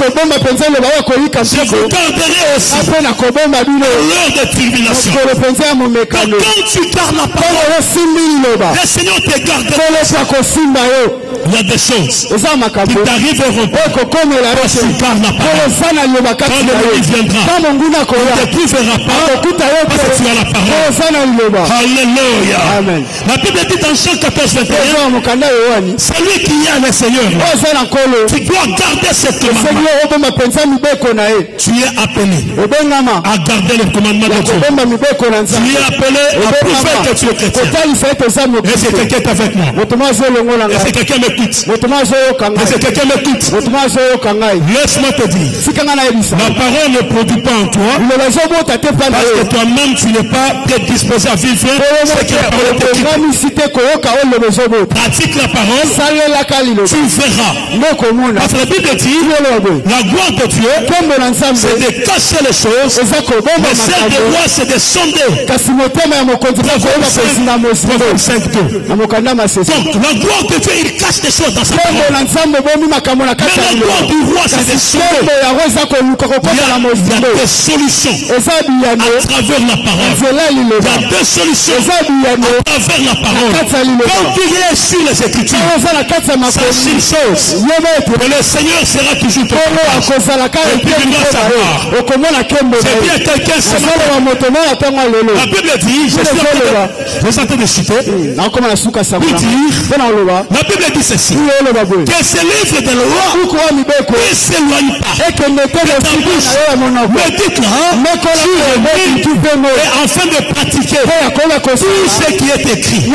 S1: je vous garderai aussi l'heure de tribulation. Quand tu gardes la parole, le Seigneur te gardera. Il y a des choses qui t'arriveront parce que tu gardes la parole. Quand l'ennemi viendra, il ne te trouvera pas parce que tu as la parole. Alléluia. Amen. La Bible dit dans Jean 14:21, celui qui a le Seigneur, tu dois garder cette commandement. Tu es appelé à garder le commandement de Dieu. Tu es appelé à prouver que tu es chrétien. Est-ce que quelqu'un est avec moi? Est-ce que quelqu'un m'écoute? Est-ce que quelqu'un m'écoute? Laisse-moi te dire, la parole ne produit pas en toi parce que toi-même tu n'es pas prédisposé à vivre ce que la parole te dit. Pratique la parole, tu verras. Parce que la Bible dit, la gloire de Dieu, c'est de cacher les choses, mais celle de roi, c'est de sonder. Donc, la gloire de Dieu, il cache des choses dans sa parole. Mais la gloire du roi, c'est de sonder. Il y a des solutions à travers la parole. Il y a deux solutions à travers la parole. Quand tu es sur les Écritures, c'est une chose. Et le Seigneur sera toujours ton père. Et puis il doit savoir. C'est bien quelqu'un se la Bible dit, je suis en train de citer, la Bible dit ceci, que ce livre de loi ne s'éloigne pas de ta bouche, mais dites-le, et afin de pratiquer tout ce qui est écrit. Et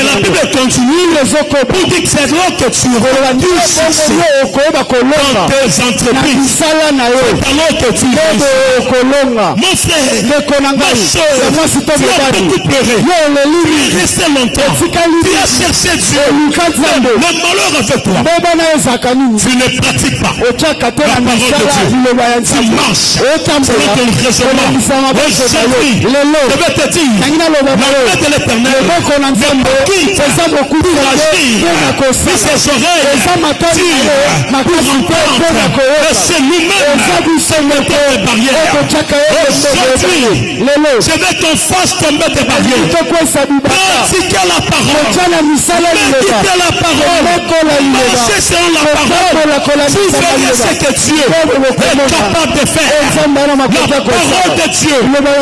S1: la Bible continue pour dire que c'est là que tu auras du succès dans tes entreprises. C'est alors que tu réussis. Mon frère, ma soeur, tu as beaucoup pleuré. Tu es resté longtemps. Tu as cherché Dieu. Le malheur avec toi. Tu ne pratiques pas la parole de Dieu. Tu marches selon ton raisonnement. Aujourd'hui, je vais te dire, la main de l'Éternel qui pour acheter ses oreilles pour entendre. Et c'est nous-mêmes qui mettons des barrières. Aujourd'hui, je vais qu'on fasse tomber des barrières. Pratiquez la parole. Méditez la parole. Marchez selon la parole. Vous verrez ce que Dieu est capable de faire. La parole de Dieu,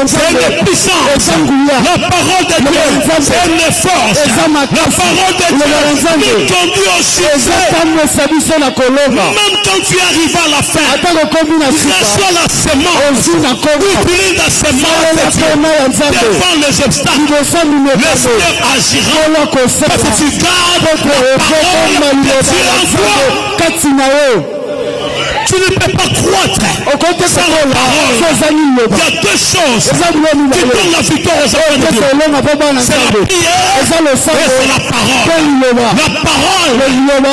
S1: c'est une puissance. La parole de Dieu, c'est une force. La parole de Dieu nous conduit au succès. Même quand tu arrives à la fin, reçois la semence. Utilise la semence devant les obstacles. Le Seigneur agira parce que tu gardes la parole que tu envoies. Tu ne peux pas croître sans la parole. Il y a deux choses qui donnent la victoire aux enfants de Dieu. C'est la prière et c'est la parole. La parole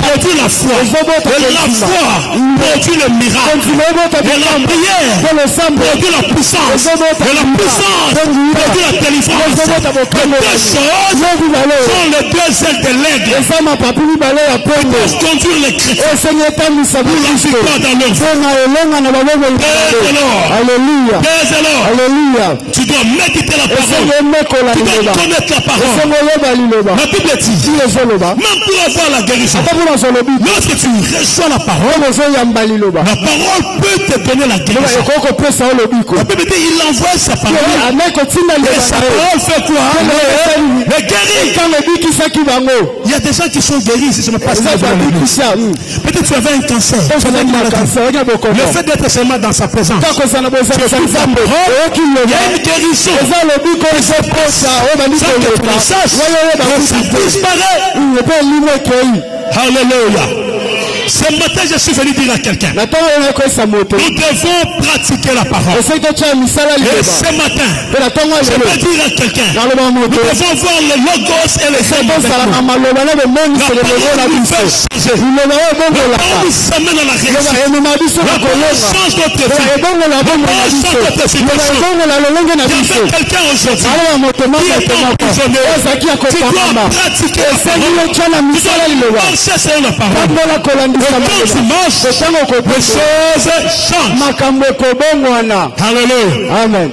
S1: produit la foi. Et la foi produit le miracle. Et la prière produit la puissance. Et la puissance produit la délivrance. Les deux choses sont les deux ailes de l'aigle pour conduire les chrétiens pour la victoire dans leur vie. Alléluia. Tu dois méditer la parole. Tu dois connaître la parole. La Bible dit, même pour avoir la guérison, lorsque tu reçois la parole peut te donner la guérison. La Bible dit, il envoie sa parole. Et sa parole fait quoi? Le guérit. Il y a des gens qui sont guéris si ce n'est pas ça. Peut-être tu avais un cancer. Le fait d'être seulement dans sa présence, il y a une guérison. Sans que tu le saches, ça disparaît. Alléluia. Ce matin, je suis venu dire à quelqu'un, nous devons pratiquer la parole. Et ce matin, je veux dire à quelqu'un, nous devons voir le logos et les hommes avec nous. La parole nous fait changer. La parole nous amène à la réaction. La parole change notre vie. La parole change notre situation. Il y avait quelqu'un aujourd'hui qui est emprisonné. Tu dois pratiquer la parole. Tu dois marcher selon la parole. Et quand tu marches, les choses changent. Alléluia. Amen.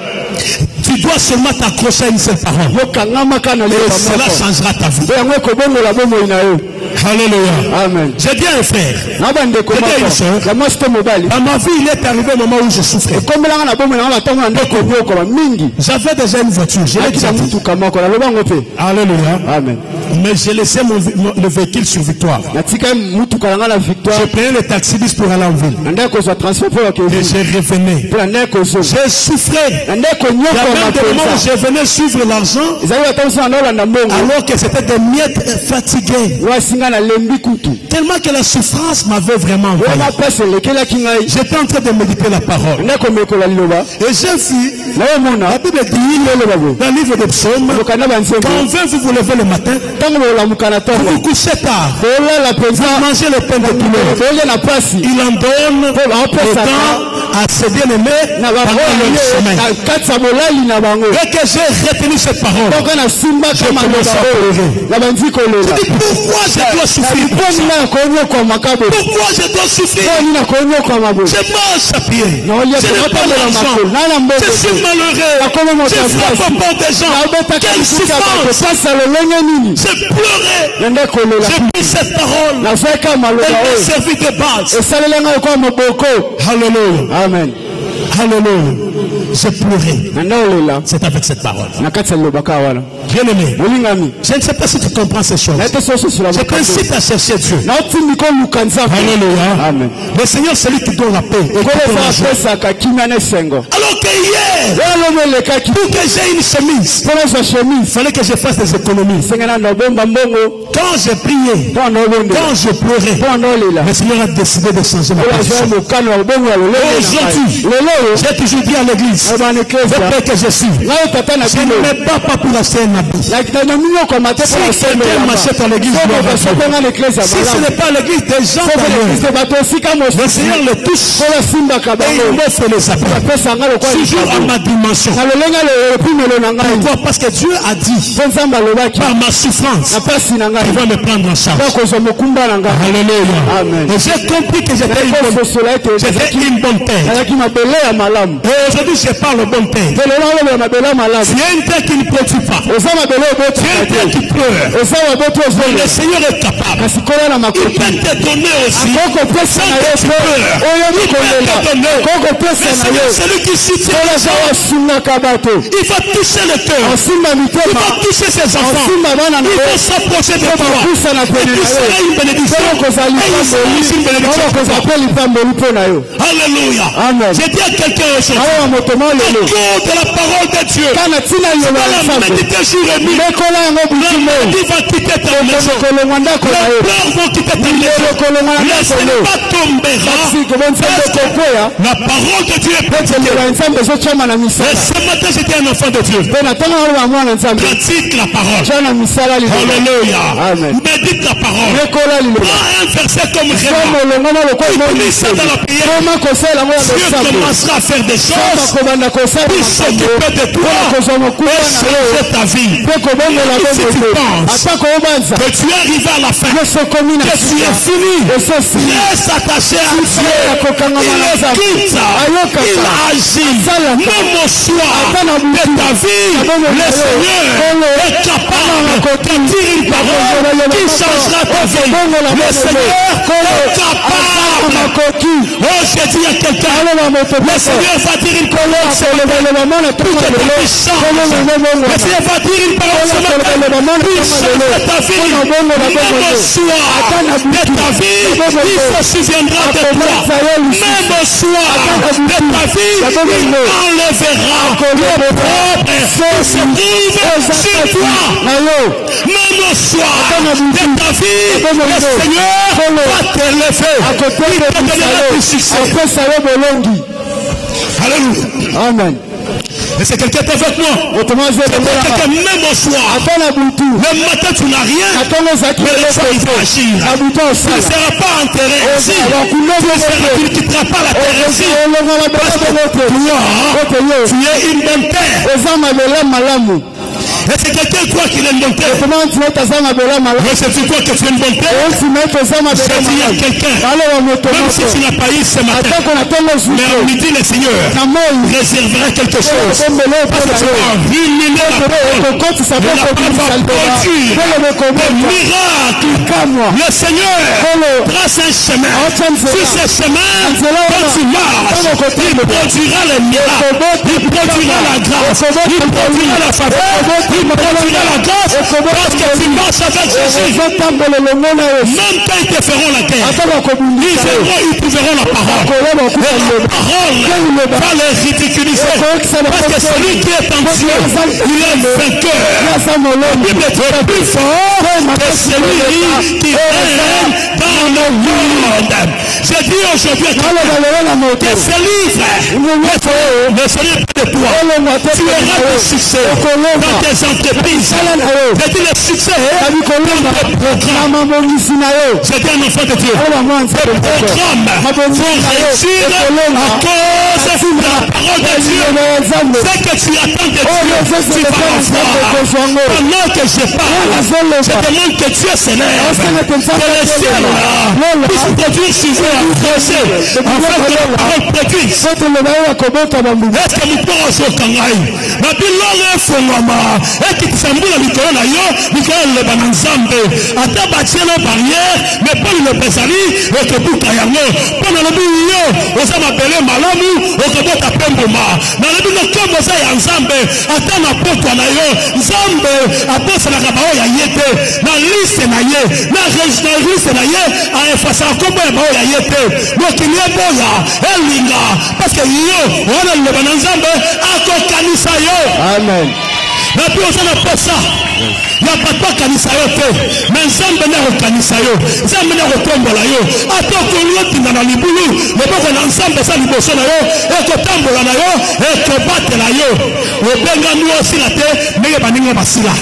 S1: Tu dois seulement t'accrocher à une seule parole. Et cela changera ta vie. Alléluia. Amen. J'ai dit à un frère, j'ai dit à une soeur, dans ma vie, il est arrivé un moment où je souffrais. J'avais déjà une voiture. Alléluia. Amen. Mais j'ai laissé le véhicule sur Victoire. Je prenais le taxi-bus pour aller en ville. Et je revenais. J'ai souffré. Il y a même des moments où je venais suivre l'argent alors que c'était des miettes fatiguées. Tellement que la souffrance m'avait vraiment envahi. J'étais en train de méditer la parole. Et j'ai vu, la Bible dit dans le livre des psaumes, quand on veut vous lever le matin, vous vous couchez tard, vous mangez le pain de douleur. Il en donne le temps à ses bien-aimés pendant leur sommeil. Dès que j'ai retenu cette parole, je commence à pleurer. Je dis, pourquoi je dois souffrir? Pourquoi je dois souffrir? Je marche à pied. Je n'ai pas d'argent. Je suis malheureux. Je frappe au port des gens. Quelle souffrance! J'ai pleuré. J'ai pris cette parole. Elle m'a servi de base. Alléluia. Amen. Alléluia. J'ai pleuré. C'est avec cette parole. Bien-aimé, je ne sais pas si tu comprends ces choses. Je t'incite à chercher Dieu. Alléluia. Amen. Le Seigneur, c'est lui qui donne la paix. Alors que hier, pour que j'ai une chemise, il fallait que je fasse des économies. Quand j'ai prié, quand je pleurais, le Seigneur a décidé de changer ma position. Aujourd'hui, j'ai toujours dit à l'église, le père que je suis, je ne me bats pas pour acheter un habit. Si quelqu'un m'achète à l'église, si ce n'est pas l'église des gens, le Seigneur le touche et il m'offre les habits. Toujours à ma dimension. Pourquoi? Parce que Dieu a dit, par ma souffrance, il va me prendre en charge. Alléluia. Et j'ai compris que j'étais une bonne terre. Et aujourd'hui, je parle au bon terre. Tu es une terre qui ne produit pas. Tu es une terre qui pleure. Le Seigneur est capable. Il peut te donner aussi. Sans que tu pleures. Il peut te donner. Le Seigneur, c'est lui qui soutient les gens. Il va toucher le cœur. Il va toucher ses enfants. Il va s'approcher de toi. Et tu seras une bénédiction. Et il sera aussi une bénédiction. Alléluia. J'ai dit à quelqu'un aujourd'hui, à cause de la parole de Dieu, tu vas la méditer jour et nuit. La maladie va quitter ta maison. Les pleurs vont quitter ta maison. Le célibat tombera. La parole de Dieu est pratiquée. Et ce matin, j'étais un enfant de Dieu. Pratique la parole. Alléluia. Médite la parole. Prends un verset comme réma. Utilise ça dans la prière. Dieu commencera à faire des choses pour s'occuper de toi et changer ta vie. Et si tu penses que tu es arrivé à la fin, que tu es fini, reste attaché à Dieu. Il écoute, il agit. même au soir de ta vie, le Seigneur est capable de dire une parole qui changera ta vie. Le Seigneur est capable. Oh, j'ai dit à quelqu'un, le Seigneur va dire une parole ce matin, puis que ta vie change. Le Seigneur va dire une parole ce matin, puis change ta vie. Même au soir de ta vie, il se souviendra de toi. Même au soir de ta vie, il enlèvera le propre qui se trouve sur toi. Même au soir de ta vie, le Seigneur va t'élever. Il te donnera du succès. Alléluia. Amen. Et c'est quelqu'un qui est avec moi. Quelqu'un même au soir. Le matin tu n'as rien. Mais le soir il va agir. Tu ne seras pas enterré ici. Tu ne quitteras pas la terre ici. Parce que toi, tu es une bonne terre. Et c'est quelqu'un toi qui est une bonne terre. Mais c'est toi qui es une bonne terre. Je dis à quelqu'un, même si tu n'as pas eu ce matin, mais on lui dit le Seigneur réservera quelque chose. Parce que tu vas ruminer la parole. La parole va produire des miracles. Le Seigneur trace un chemin. Sur ce chemin, quand tu marches, il produira les miracles. Il produira la grâce. Il produira la faveur. Il produira la grâce parce que tu marches avec Jésus. Même quand ils te feront la guerre, ils te verront la parole. La parole va les ridiculiser. Parce que celui qui est en Dieu, il est vainqueur. La Bible est plus fort que celui qui règne dans le monde. Je dis aujourd'hui que ce livre, le Seigneur de toi, tu auras du succès dans tes entreprises. Je dis le succès dans tes programmes. Je dis un enfant de Dieu, tes programmes vont réussir à cause de la parole de Dieu. Ce que tu attends de Dieu, tu vas l'avoir. Pendant que je parle, je demande que Dieu s'élève, que le ciel puisse produire sur vous à creuser, afin que la parole produise. Est-ce que nous pourrons se kangai? La bilole est fondama. Et qui s'emboule l'icône à yo, l'icône le bananzambe. Ata bâtir nos barrières, mais pas le pesali, et que pour Kayango. Pendant le bio, on s'est appelé Malamu, au que d'autres appellent Boma. Dans le bio, comme on s'est ensemble, ata na poto na yo, Zambe, apôtre la Kabao ya yete, na liste na ye, na liste na ye, a effacer comme ya bao ya yete. Donc il y a boya, elinga, parce que yo, on a le bananzambe, a kanisa yo. Amen. Na puis on s'en appelle ça. Il n'y a pas de kanisa yo te. Mais Zambe n'a pas kanisa yo. Zambe n'a pas tombola yo. Attends que l'autre dans la libulu. Mais pas qu'on ensemble ça liboso na yo. Et que tombola na yo. Et que batte la yo. Au benga nous aussi la terre. Mais il y a pas de masila.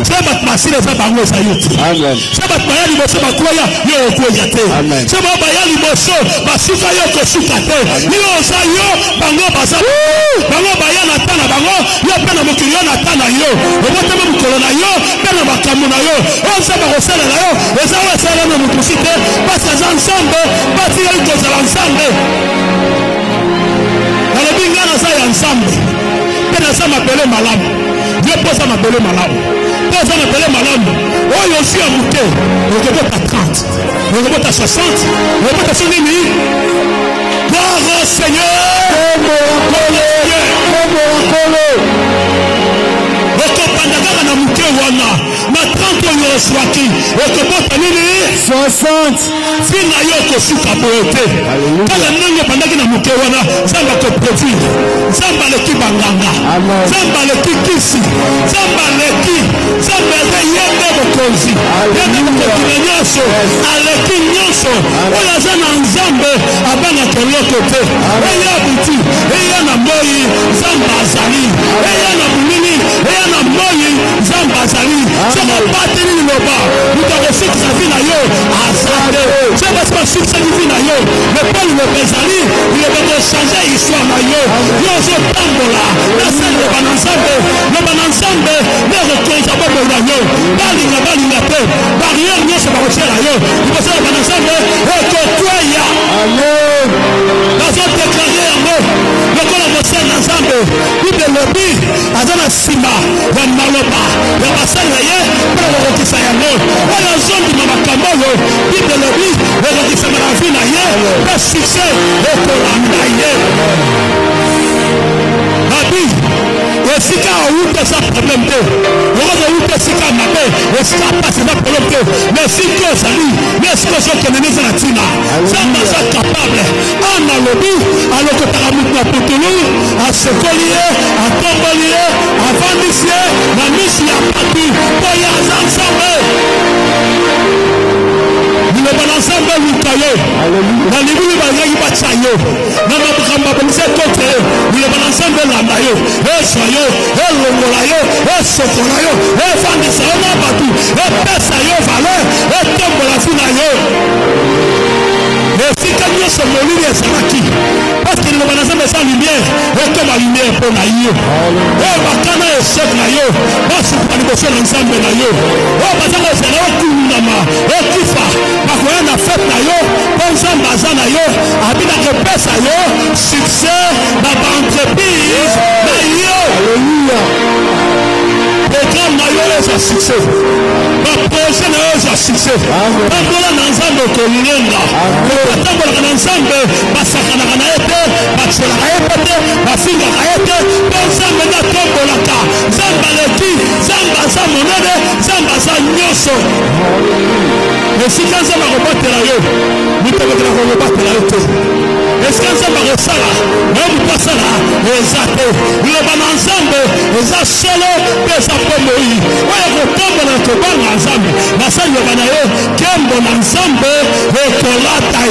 S1: C'est pas de masila ça bango ça yo. Amen. C'est pas de baya liboso ba koya yo koya te. Amen. C'est pas baya liboso ba suka yo ko suka te. Yo ça yo bango basa. Bango baya na tana bango. Yo pena mokili na tana yo. Au bout de mokolo na yo. Pena bakamu na yo. On sait pas resela na yo. Et ça va ça na mutusite. Parce que ensemble, pas si yo ko za ensemble. Dans le bingana ça ensemble. Pena ça m'appelle malamu. Dieu pose ça m'appelle malamu. Pose ça m'appelle malamu. Oh yo suis à monter. On peut pas 30. On peut pas 60. On peut pas 70. Gloire au Seigneur. Okopandaka na muke wana na 30 oyo oswaki okobota nini 60 fina yo kosuka bote kala ndenge bandaki na muke wana Nzambe akoprofite Nzambe aleki banganga Nzambe aleki kisi Nzambe aleki Nzambe yende bokonzi yende bokonzi nyonso aleki nyonso oyo aza na Nzambe abanga keloko te eya buti eya na moyi Nzambe azali eya na bulini eya na moyi Nzambe azali soko bateli liloba mutakosikisa vi na yo azale soko sikisa vi na yo lepo liloba ezali liloba kochange histoire na yo yo ozotambola na se liloba na Nzambe ne rekonza bobo na yo balinga te barrière nyonso bakotiela yo liboso liloba na Nzambe ekokweya amen nazodeklare yango lokola mosala na Nzambe ya maloba ya basala ye pour kokisa yango oyo zondi na makambo oyo bible lobi kokisa na vie na ye pe succès ekolanda ye babi esika outa sa problème te okoza outa sika mabe esika pasi na problème te mais siko ezali mais siko sokende na tina zamba za capable ana lobi alokotaka mutu na putulu asekoli ye atomboli ye avandisi ye na misi ya patu po ya aza nzambe liloba na nzambe luka yo na libulu bazaki batya yo na makambo abongisa contre yo liloba na nzambe elanda yo ezwa yo elongola yo esokola yo efandisa yo na batu epesa yo valeur etombola vi na yo esika nyonso molili ezalaki parce que liloba na nzambe eza lumière ekoma lumière mpo na yo oyo bakana eshek na yo basuka liboso na nzambe na yo oyo bazanga ezala okundama okufa bakoya na fete na yo mpo nzambe aza na yo abinaka epesa yo succès na baentreprise na yo programme na yo eza succès baprojet na yo eza succès tambola na nzambe okolinga batambolaka na nzambe basakanaka na ye te bacelaka ye pe te bafingaka ye te mpo nzambe natombolaka nzambe aleki nzambe aza monene nzambe aza nyonso esika nzambe akobatela yo mitokotela kokobatela yo te esika nzambe akosala nayo moto asala eza te liloba na nzambe eza solo mpe eza mpo moi oyo kotombola na kobanga nzambe nasa liloba na ye kembo na nzambe ekolata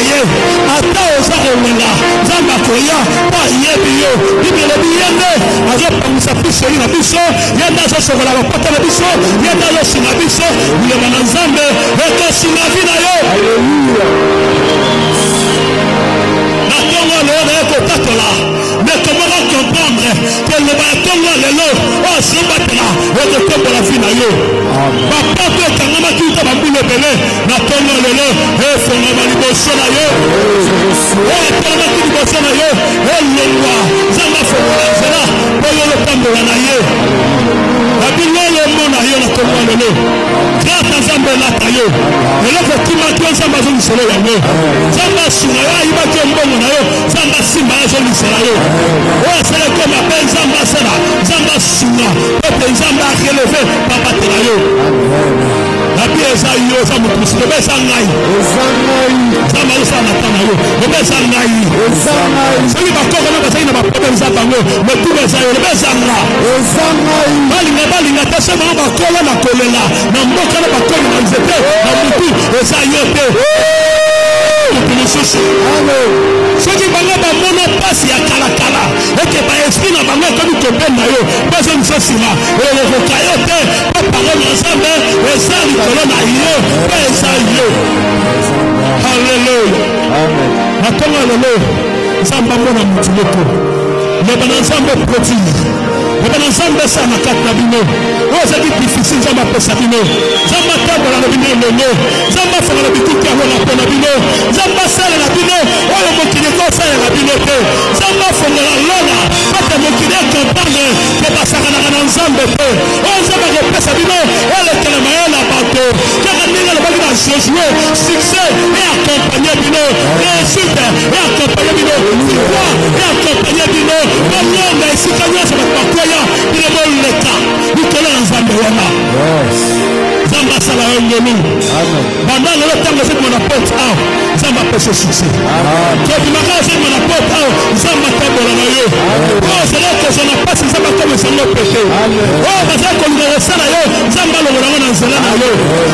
S1: ye ata oza kowenga nzambe akoya mpo ayebi yo bible elobi ye nde azopangisa pisoli na biso ye nde azosokola bapota na biso ye nde azosunga biso liloba na nzambe ekosunga vi na yo na tongo lelo na ye kotatola mais comment comprendre que liloba ya tongo lelo oyo azobatela ekotombola vi na yo bapoto ekangamaki uta bambula ebele na tongo lelo efongama liboso na yo oyo etalamaki liboso na yo elongwa nzambe afongola nzela mpo yo lotambola na ye babilolo omona yo na tongo lelo grâce na nzambe elata yo eloko kimaki yo nzambe azolisela yango nzambe asunga yo ayibaki yo mbongo na yo nzambe asimba yo azolisela yo oyo asalaki mabe nzambe asala nzambe asunga pote nzambe areleve babatela yo nabi eza yo eza moto mosusu loba eza ngai nzambe azosala na ntan na yo loba eza ngai soki bakoko na bazali na baproblème eza bango motuba eza yo loba eza nga balinga te so bango bakola na kolela na mboka na bakomi na nzete na motu eza yo te moto mosusu soki bango bamona mpasi ya kalakala eke baesprit na bango ekomi kobenda yo mpozo miso nsima okoka yo te mpo parole na nzambe eza likolo na yo mpo eza yo halleluya na ntongo lelo nzambe amona motu moko loba na nzambe protile loba na nzambe esala na kati na bino oyo ezaki difficile nzambe apesa bino nzambe atambola na bino elongo nzambe afongola bikuki yango na mpo na bino nzambe asalela bino oyo mokili ekosalela bino te nzambe afongola lola pate mokili ekomprendre ke basakanaka na nzambe te oyo nzambe akopesa bino olekela maye na bato kaka ndenge alobaki na josue succès eakompagne bino réussite eakompagne bino victoire eakompagne bino bolonga esika nyonso bato bakwaya bino boleka likolo na nzambe wana nzambe asala yo ngolu banda lelo ntango ezali mona porte awa nzambe apesa succès tobimaka ezali mona porte awa nzambe atambola na yo oyo ozali okozwa na mpasi nzambe akomesango pete oyo bazali kolinga kosala yo nzambe alongola yango na nzela na yo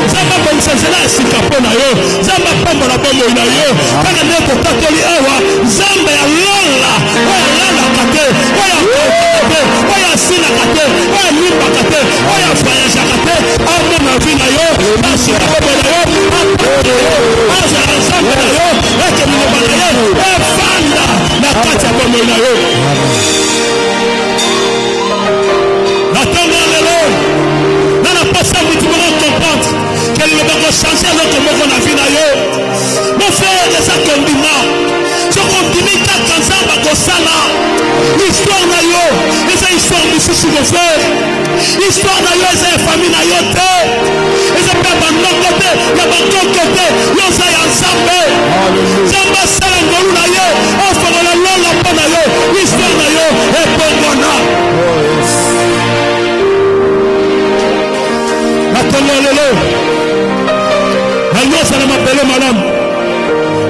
S1: nzambe abongisa nzela ya sika mpo na yo nzambe apambola bomoi na yo kaka nde totatoli awa nzambe alola oyo alalaka te oyo akokaka te oyo asilaka te oyo alimbaka te oyo avoyageaka te amona vi na yo asika bomoi na yo apambola yo azala nzambe na yo eke liloba na ye efanda na kati ya bomoi na yo na ntongo lelo nana pasa mutu moko comprendre ke liloba kochange eloko moko na vi na yo mon frère eza kondima sokondimi kaka nzambe akosala histoire na yo eza L'histoire na yo eza ya famille na yo te. Eza pe bandoko te, ya bakoko te. Yo za ya Nzambe. Nzambe asala ngolu na yo. Ofongola lola mpo na yo. L'histoire na yo ebongwana. Natongo lelo. Nayosa na mapele malamu.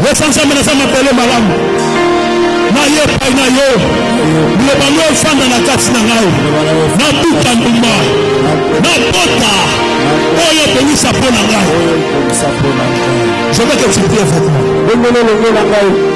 S1: Yosa Nzambe na sa mapele malamu. Na ye pai na yo. Loba yo fanda na kati na ngai. Na buka mbuma. Na bota. Oyo pengisa pona ngai. Je veux que tu pries avec moi.